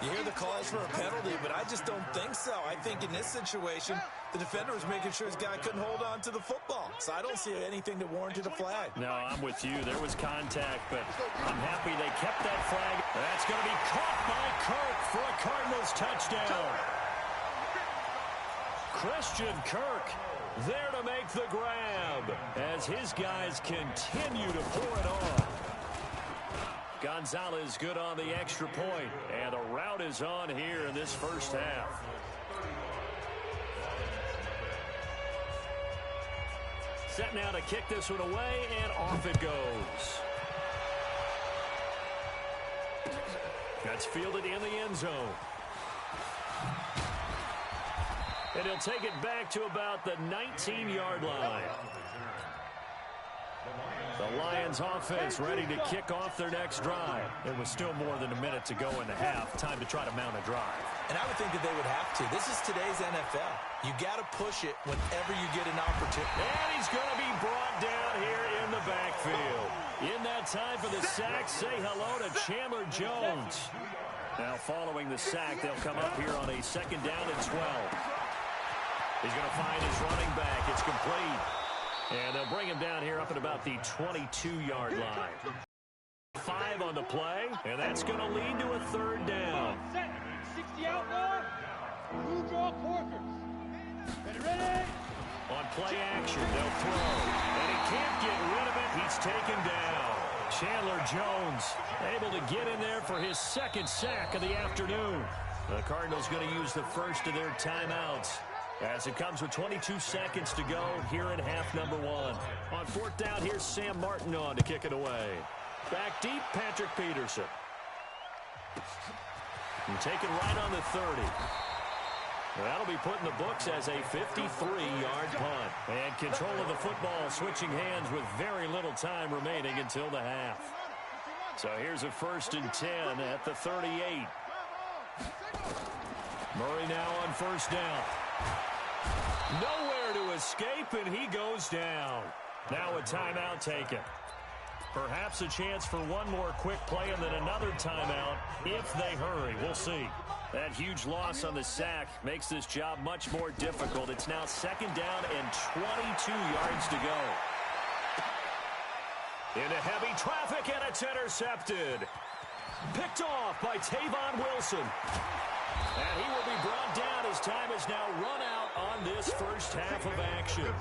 [SPEAKER 4] You hear the calls for a penalty, but I just don't think so. I think in this situation, the defender was making sure his guy couldn't hold on to the football. So I don't see anything that warranted a flag.
[SPEAKER 1] No, I'm with you. There was contact, but I'm happy they kept that flag. That's going to be caught by Kirk for a Cardinals touchdown. Christian Kirk there to make the grab as his guys continue to pour it on. Gonzalez good on the extra point, and the route is on here in this 1st half. Set now to kick this one away, and off it goes. That's fielded in the end zone. And he'll take it back to about the 19-yard line. The Lions offense ready to kick off their next drive. It was still more than a minute to go in the half. Time to try to mount a drive.
[SPEAKER 4] And I would think that they would have to. This is today's NFL. You got to push it whenever you get an opportunity.
[SPEAKER 1] And he's going to be brought down here in the backfield. In that time for the sack, say hello to Chandler Jones. Now following the sack, they'll come up here on a 2nd down and 12. He's going to find his running back. It's complete. And they'll bring him down here up at about the 22-yard line. 5 on the play, and that's going to lead to a 3rd down.
[SPEAKER 3] 60 outlaw, blue draw Corkers. Ready?
[SPEAKER 1] On play action, they'll throw. And he can't get rid of it. He's taken down. Chandler Jones able to get in there for his 2nd sack of the afternoon. The Cardinals going to use the first of their timeouts as it comes with 22 seconds to go here in half number 1. On 4th down, here's Sam Martin on to kick it away. Back deep, Patrick Peterson. And taken right on the 30. That'll be put in the books as a 53-yard punt. And control of the football switching hands with very little time remaining until the half. So here's a 1st and 10 at the 38. Murray now on 1st down. Nowhere to escape, and he goes down. Now a timeout taken. Perhaps a chance for one more quick play and then another timeout if they hurry. We'll see. That huge loss on the sack makes this job much more difficult. It's now 2nd down and 22 yards to go. Into heavy traffic, and it's intercepted. Picked off by Tavon Wilson. And he will be brought down as time is now run out on this 1st half of action.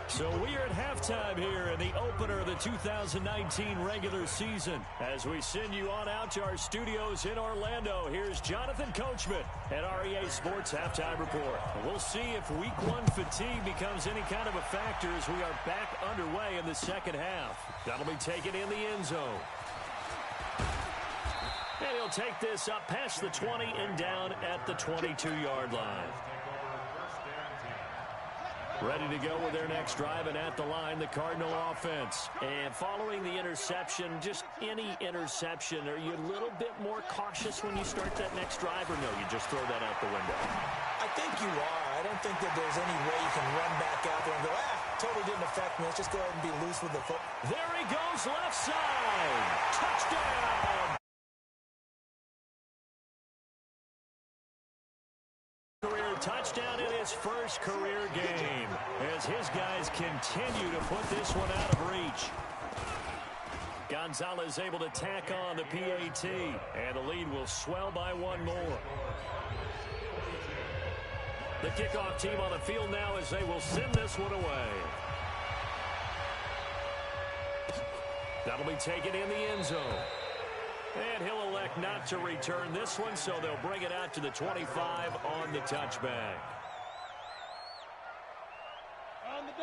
[SPEAKER 1] So we are at halftime here in the opener of the 2019 regular season. As we send you on out to our studios in Orlando, here's Jonathan Coachman at REA Sports Halftime Report. We'll see if week one fatigue becomes any kind of a factor as we are back underway in the second half. That'll be taken in the end zone. And he'll take this up past the 20 and down at the 22-yard line. Ready to go with their next drive, and at the line, the Cardinal offense. And following the interception, just any interception, are you a little bit more cautious when you start that next drive, or no, you just throw that out the window?
[SPEAKER 4] I think you are. I don't think that there's any way you can run back out there and go, totally didn't affect me. Let's just go ahead and be loose with the foot.
[SPEAKER 1] There he goes, left side. Touchdown. Career touchdown in his first career game as his guys continue to put this one out of reach. Gonzalez able to tack on the PAT, and the lead will swell by one more. The kickoff team on the field now as they will send this one away. That'll be taken in the end zone. And he'll elect not to return this one, so they'll bring it out to the 25 on the touchback.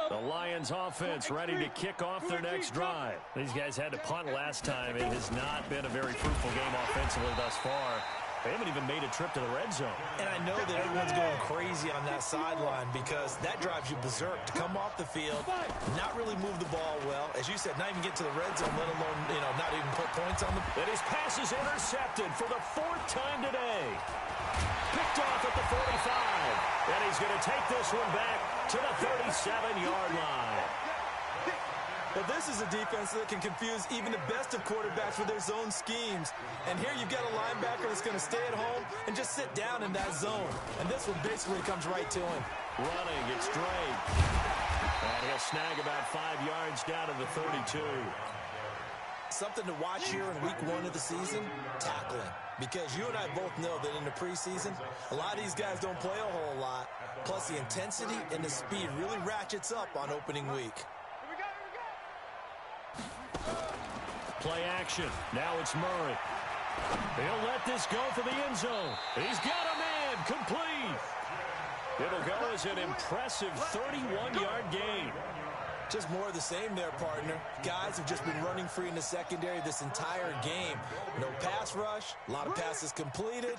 [SPEAKER 1] The Lions offense ready to kick off their next drive. These guys had to punt last time. It has not been a very fruitful game offensively thus far. They haven't even made a trip to the red zone.
[SPEAKER 4] And I know that everyone's going crazy on that sideline because that drives you berserk to come off the field, not really move the ball well. As you said, not even get to the red zone, let alone, not even put points on the...
[SPEAKER 1] And his pass is intercepted for the fourth time today. Picked off at the 45. And he's going to take this one back to the 37-yard line.
[SPEAKER 5] Well, this is a defense that can confuse even the best of quarterbacks with their zone schemes. And here you've got a linebacker that's going to stay at home and just sit down in that zone. And this one basically comes right to him.
[SPEAKER 1] Running, it's Drake. And he'll snag about 5 yards down to the 32.
[SPEAKER 4] Something to watch here in week one of the season, tackling. Because you and I both know that in the preseason, a lot of these guys don't play a whole lot. Plus the intensity and the speed really ratchets up on opening week.
[SPEAKER 1] Play action. Now it's Murray. He'll let this go for the end zone. He's got a man. Complete. It'll go as an impressive 31-yard gain.
[SPEAKER 4] Just more of the same there, partner. Guys have just been running free in the secondary this entire game. No pass rush. A lot of passes completed.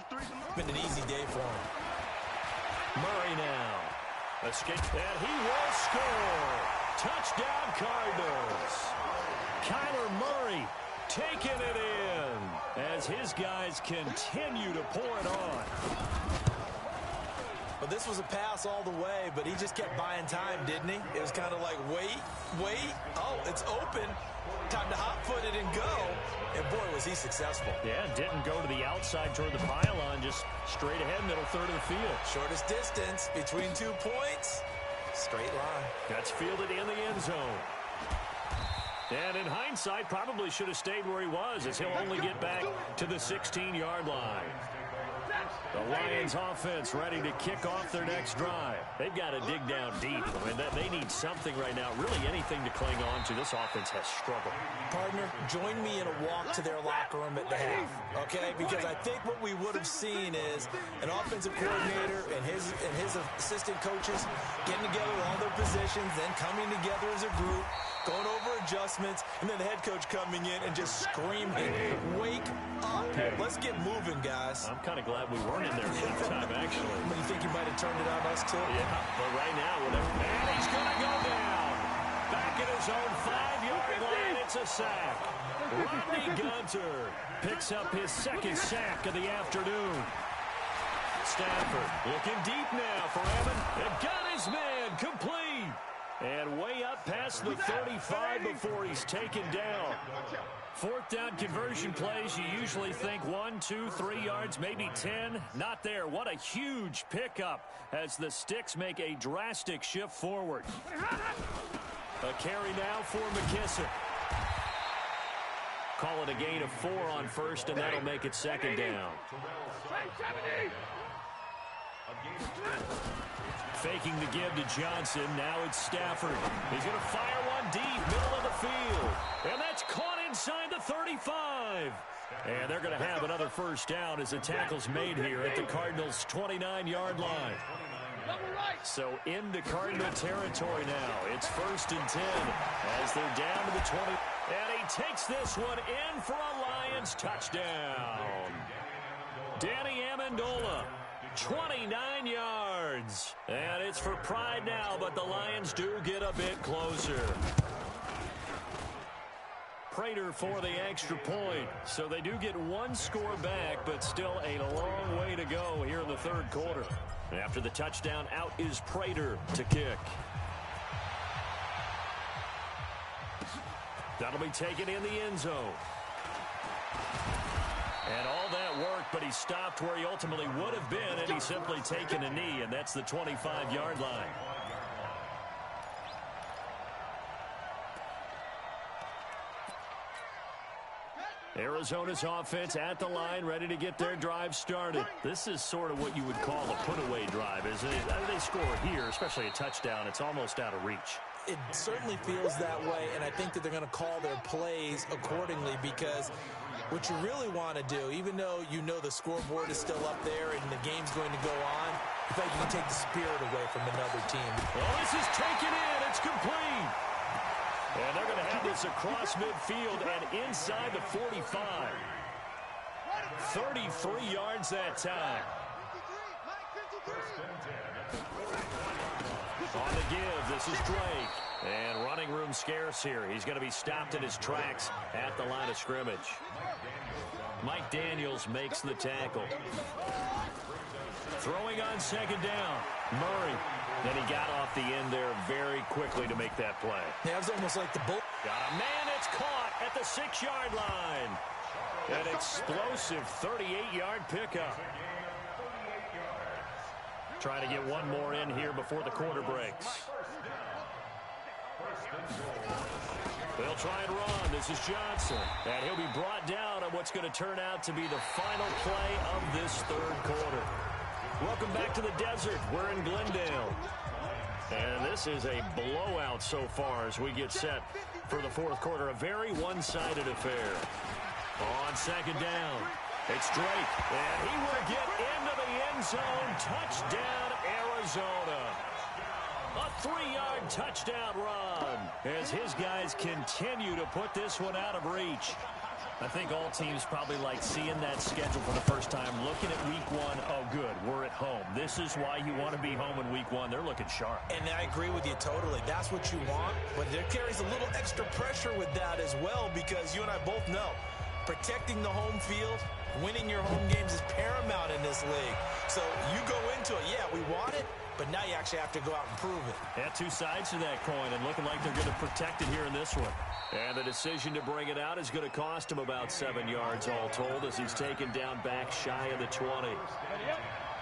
[SPEAKER 4] Been an easy day for him.
[SPEAKER 1] Murray now. Escape. And he will score. Touchdown, Cardinals. Kyler Murray taking it in as his guys continue to pour it on.
[SPEAKER 4] Well, this was a pass all the way, but he just kept buying time, didn't he? It was kind of like, wait. Oh, it's open. Time to hot-foot it and go. And, boy, was he successful.
[SPEAKER 1] Yeah, didn't go to the outside toward the pylon, just straight ahead, middle third of the field.
[SPEAKER 4] Shortest distance between 2 points. Straight line.
[SPEAKER 1] That's fielded in the end zone. And in hindsight, probably should have stayed where he was as he'll only get back to the 16-yard line. The Lions offense ready to kick off their next drive. They've got to dig down deep. I mean, they need something right now, really anything to cling on to. This offense has struggled.
[SPEAKER 4] Partner, join me in a walk to their locker room at the half, okay? Because I think what we would have seen is an offensive coordinator and his assistant coaches getting together with all their positions, then coming together as a group, going over adjustments, and then the head coach coming in and just screaming, wake up. Let's get moving, guys.
[SPEAKER 1] I'm kind of glad we weren't in there at halftime, actually.
[SPEAKER 4] But you think you might have turned it on us, too?
[SPEAKER 1] Yeah, but right now, and he's going to go down. Back at his own 5-yard line, it's a sack. Rodney Gunter picks up his second sack of the afternoon. Stafford looking deep now for Evan. And got his man complete. And way up past the 35 before he's taken down. Fourth down conversion plays, you usually think 1, 2, 3 yards, maybe 10. Not there. What a huge pickup as the Sticks make a drastic shift forward. A carry now for McKissick. Call it a gain of 4 on first, and that'll make it second down. Faking the give to Johnson. Now it's Stafford. He's going to fire one deep, middle of the field. And that's caught inside the 35. And they're going to have another first down as the tackle's made here at the Cardinals' 29-yard line. So into Cardinal territory now. It's 1st and 10 as they're down to the 20. And he takes this one in for a Lions touchdown. Danny Amendola, 29 yards. And it's for pride now, but the Lions do get a bit closer. Prater for the extra point. So they do get one score back, but still a long way to go here in the third quarter. After the touchdown, out is Prater to kick. That'll be taken in the end zone. And all that worked, but he stopped where he ultimately would have been, and he's simply taken a knee, and that's the 25-yard line. Arizona's offense at the line, ready to get their drive started. This is sort of what you would call a put-away drive, isn't it? They score here, especially a touchdown. It's almost out of reach.
[SPEAKER 4] It certainly feels that way, and I think that they're going to call their plays accordingly, because what you really want to do, even though you know the scoreboard is still up there and the game's going to go on, I think you can take the spirit away from another team.
[SPEAKER 1] Well, this is taken in. It's complete. And they're going to have this across midfield and inside the 45. 33 yards that time. On the give, this is Drake. And running room scarce here. He's going to be stopped in his tracks at the line of scrimmage. Mike Daniels makes the tackle. Throwing on second down, Murray. And he got off the end there very quickly to make that play.
[SPEAKER 4] Yeah, it was almost like the bull.
[SPEAKER 1] Got a man that's caught at the 6-yard line. An explosive 38-yard pickup. Trying to get one more in here before the quarter breaks. They'll try and run. This is Johnson. And he'll be brought down on what's going to turn out to be the final play of this third quarter. Welcome back to the desert. We're in Glendale. And this is a blowout so far as we get set for the fourth quarter. A very one-sided affair. On second down, it's Drake. And he will get into the end zone. Touchdown, Arizona. A 3-yard touchdown run as his guys continue to put this one out of reach. I think all teams probably like seeing that schedule for the first time, looking at week one. Oh, good, we're at home. This is why you want to be home in week one. They're looking sharp. And I agree with you totally. That's what you want, but there carries a little extra pressure with that as well, because you and I both know protecting the home field, winning your home games is paramount in this league. So you go into it, yeah, we want it, but now you actually have to go out and prove it. Yeah, two sides to that coin, and looking like they're going to protect it here in this one. And the decision to bring it out is going to cost him about 7 yards all told, as he's taken down back shy of the 20.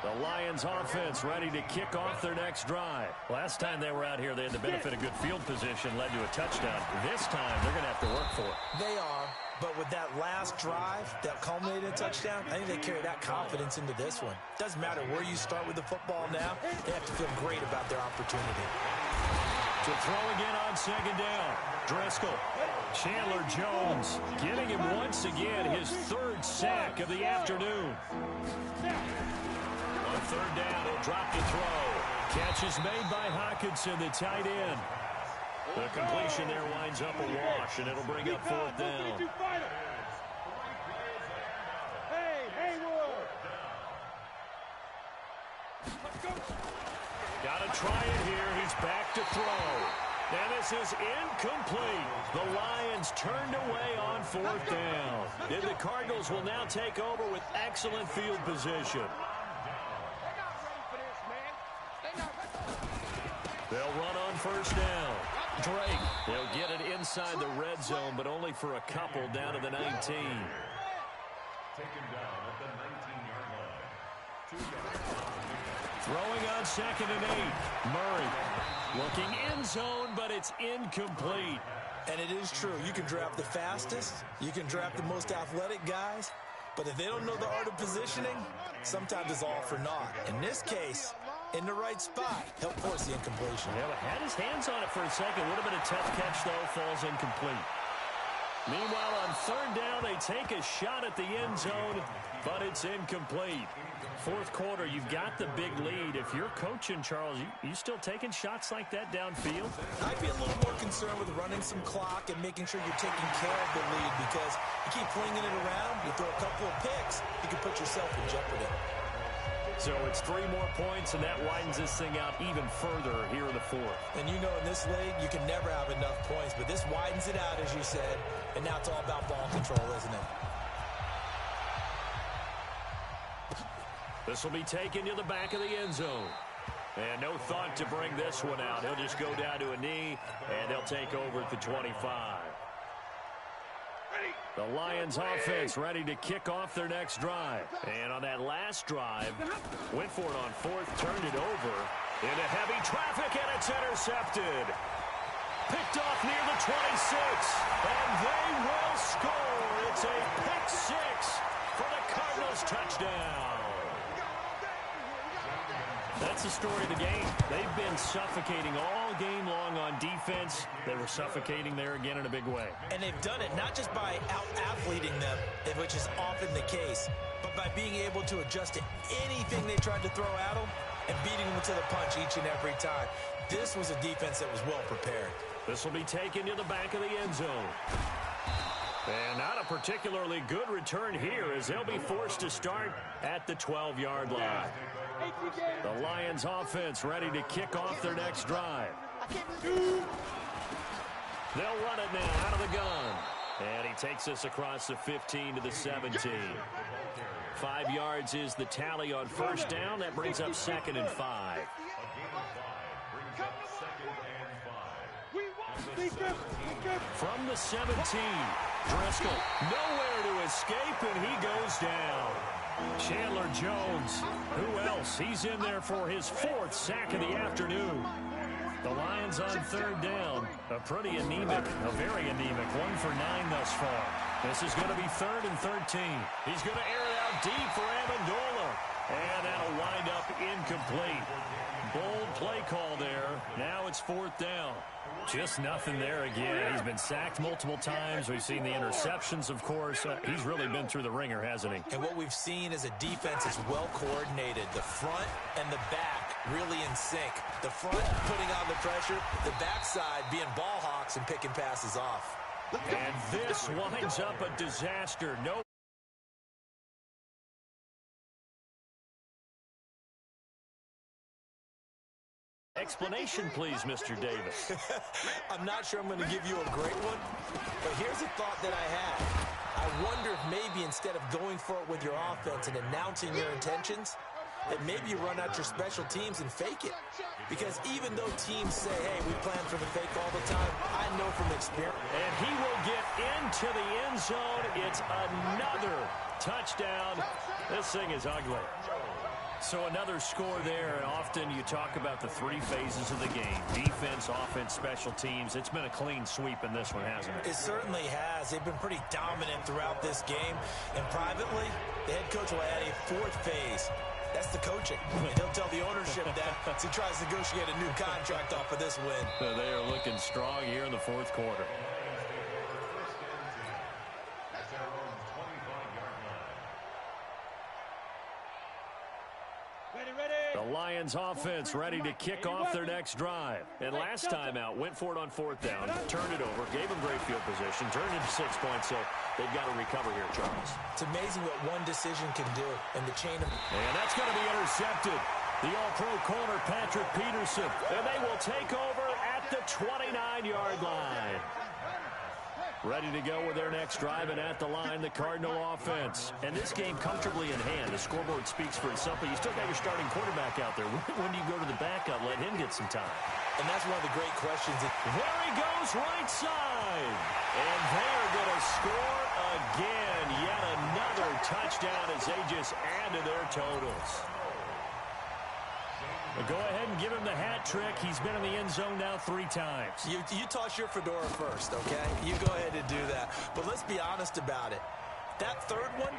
[SPEAKER 1] The Lions offense ready to kick off their next drive. Last time they were out here, they had the benefit of good field position, led to a touchdown. This time, they're going to have to work for it. They are, but with that last drive that culminated in a touchdown, I think they carry that confidence into this one. Doesn't matter where you start with the football now, they have to feel great about their opportunity. To throw again on second down, Driscoll. Chandler Jones getting him once again his third sack of the afternoon. On third down, he'll drop the throw. Catch is made by Hockenson, the tight end. The completion there winds up a wash, and it'll bring up fourth down. Got to try it here. He's back to throw. And this is incomplete. The Lions turned away on fourth down. And the Cardinals will now take over with excellent field position. They'll run on first down. Drake, they'll get it inside the red zone, but only for a couple down to the 19.
[SPEAKER 2] Taken down at the 19-yard line.
[SPEAKER 1] Throwing on second and 8. Murray looking end zone, but it's incomplete.
[SPEAKER 4] And it is true. You can draft the fastest. You can draft the most athletic guys. But if they don't know the art of positioning, sometimes it's all for naught. In this case, in the right spot, he'll force the incompletion.
[SPEAKER 1] Yeah, but had his hands on it for a second. Would have been a tough catch, though. Falls incomplete. Meanwhile, on third down, they take a shot at the end zone, but it's incomplete. Fourth quarter, you've got the big lead. If you're coaching, Charles, you still taking shots like that downfield?
[SPEAKER 4] I'd be a little more concerned with running some clock and making sure you're taking care of the lead, because you keep flinging it around, you throw a couple of picks, you can put yourself in jeopardy.
[SPEAKER 1] So it's 3 more points, and that widens this thing out even further here in the fourth.
[SPEAKER 4] And you know in this league, you can never have enough points, but this widens it out, as you said, and now it's all about ball control, isn't it?
[SPEAKER 1] This will be taken to the back of the end zone. And no thought to bring this one out. He'll just go down to a knee, and they'll take over at the 25. The Lions offense ready to kick off their next drive. And on that last drive, went for it on fourth, turned it over into heavy traffic, and it's intercepted. Picked off near the 26, and they will score. It's a pick six for the Cardinals touchdown. That's the story of the game. They've been suffocating all game long on defense. They were suffocating there again in a big way.
[SPEAKER 4] And they've done it not just by out-athleting them, which is often the case, but by being able to adjust to anything they tried to throw at them and beating them to the punch each and every time. This was a defense that was well prepared.
[SPEAKER 1] This will be taken to the back of the end zone. And not a particularly good return here, as they'll be forced to start at the 12-yard line. The Lions offense ready to kick off their next drive. They'll run it now out of the gun. And he takes us across the 15 to the 17. 5 yards is the tally on first down. That brings up 2nd and 5. From the 17, Driscoll nowhere to escape, and he goes down. Chandler Jones, who else? He's in there for his 4th sack of the afternoon. The Lions on third down. A pretty anemic, a very anemic 1 for 9 thus far. This is going to be 3rd and 13. He's going to air it out deep for Amendola. And that'll wind up incomplete. Bold play call there. Now it's 4th down. Just nothing there again. He's been sacked multiple times. We've seen the interceptions, of course. He's really been through the ringer, hasn't he?
[SPEAKER 4] And what we've seen is a defense that's well coordinated. The front and the back really in sync. The front putting on the pressure, the backside being ball hawks and picking passes off.
[SPEAKER 1] And this winds up a disaster. No. Explanation, please, Mr. Davis.
[SPEAKER 4] I'm not sure I'm going to give you a great one, but here's a thought that I had. I wonder if maybe instead of going for it with your offense and announcing your intentions, that maybe you run out your special teams and fake it. Because even though teams say, hey, we plan for the fake all the time, I know from experience.
[SPEAKER 1] And he will get into the end zone. It's another touchdown. This thing is ugly. So another score there, and often you talk about the 3 phases of the game. Defense, offense, special teams. It's been a clean sweep in this one, hasn't it?
[SPEAKER 4] It certainly has. They've been pretty dominant throughout this game. And privately, the head coach will add a 4th phase. That's the coaching. And he'll tell the ownership that as he tries to negotiate a new contract off of this win.
[SPEAKER 1] So they are looking strong here in the 4th quarter. The Lions offense ready to kick off their next drive. And last time out, went for it on 4th down, turned it over, gave them great field position, turned into 6 points, so they've got to recover here, Charles.
[SPEAKER 4] It's amazing what one decision can do in the chain of...
[SPEAKER 1] And that's going to be intercepted. The all-pro corner, Patrick Peterson. And they will take over at the 29-yard line. Ready to go with their next drive, and at the line, the Cardinal offense. And this game comfortably in hand. The scoreboard speaks for itself, but you still got your starting quarterback out there. When do you go to the backup? Let him get some time.
[SPEAKER 4] And that's one of the great questions.
[SPEAKER 1] There he goes, right side. And they are going to score again. Yet another touchdown as they just add to their totals. Go ahead and give him the hat trick. He's been in the end zone now 3 times.
[SPEAKER 4] You toss your fedora first, okay? You go ahead and do that. But let's be honest about it. That third one,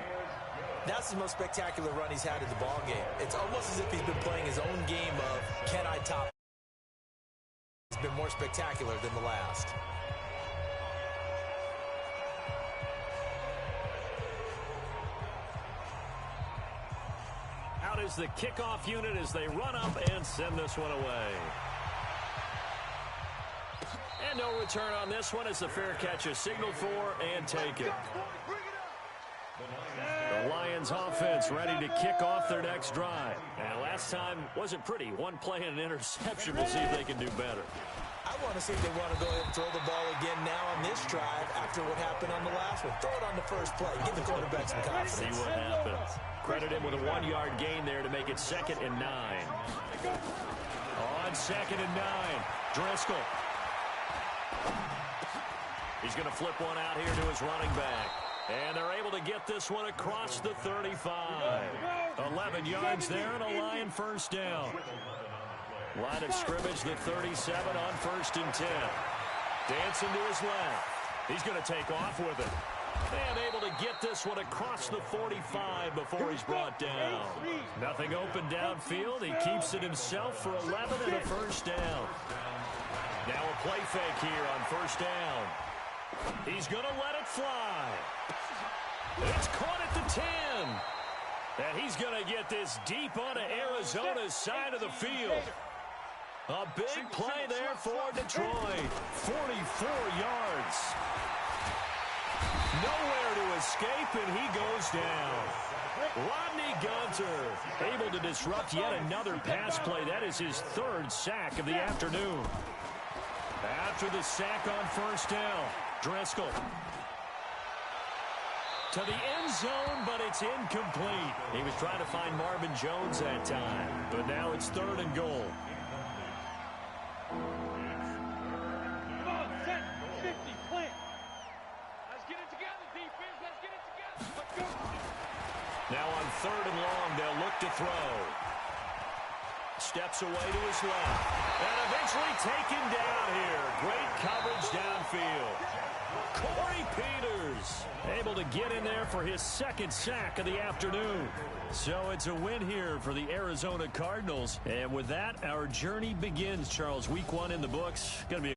[SPEAKER 4] That's the most spectacular run he's had in the ball game. It's almost as if he's been playing his own game of, can I top? It's been more spectacular than the last.
[SPEAKER 1] Out is the kickoff unit as they run up and send this one away. And no return on this one as the fair catch is signaled for and taken. The Lions offense ready to kick off their next drive. And last time wasn't pretty. One play and an interception. We'll see if they can do better.
[SPEAKER 4] I want to see if they want to go ahead and throw the ball again now on this drive after what happened on the last one. Throw it on the first play. Give the quarterback some confidence.
[SPEAKER 1] See what happens. Credit him with a 1-yard gain there to make it 2nd and 9. On 2nd and 9, Driscoll. He's going to flip one out here to his running back. And they're able to get this one across the 35. 11 yards there and a Lion first down. Line of scrimmage, the 37 on 1st and 10. Dancing to his left. He's going to take off with it. And able to get this one across the 45 before he's brought down. Nothing open downfield. He keeps it himself for 11 and a first down. Now a play fake here on 1st down. He's going to let it fly. It's caught at the 10. And he's going to get this deep onto Arizona's side of the field. A big play there for Detroit. 44 yards. Nowhere to escape, and he goes down. Rodney Gunter able to disrupt yet another pass play. That is his 3rd sack of the afternoon. After the sack on 1st down, Driscoll to the end zone, but it's incomplete. He was trying to find Marvin Jones that time, but now it's 3rd and goal. Now on 3rd and long, they'll look to throw. Steps away to his left. And eventually taken down here. Great coverage downfield. Corey Peters able to get in there for his 2nd sack of the afternoon. So it's a win here for the Arizona Cardinals. And with that, our journey begins, Charles. Week 1 in the books. Going to be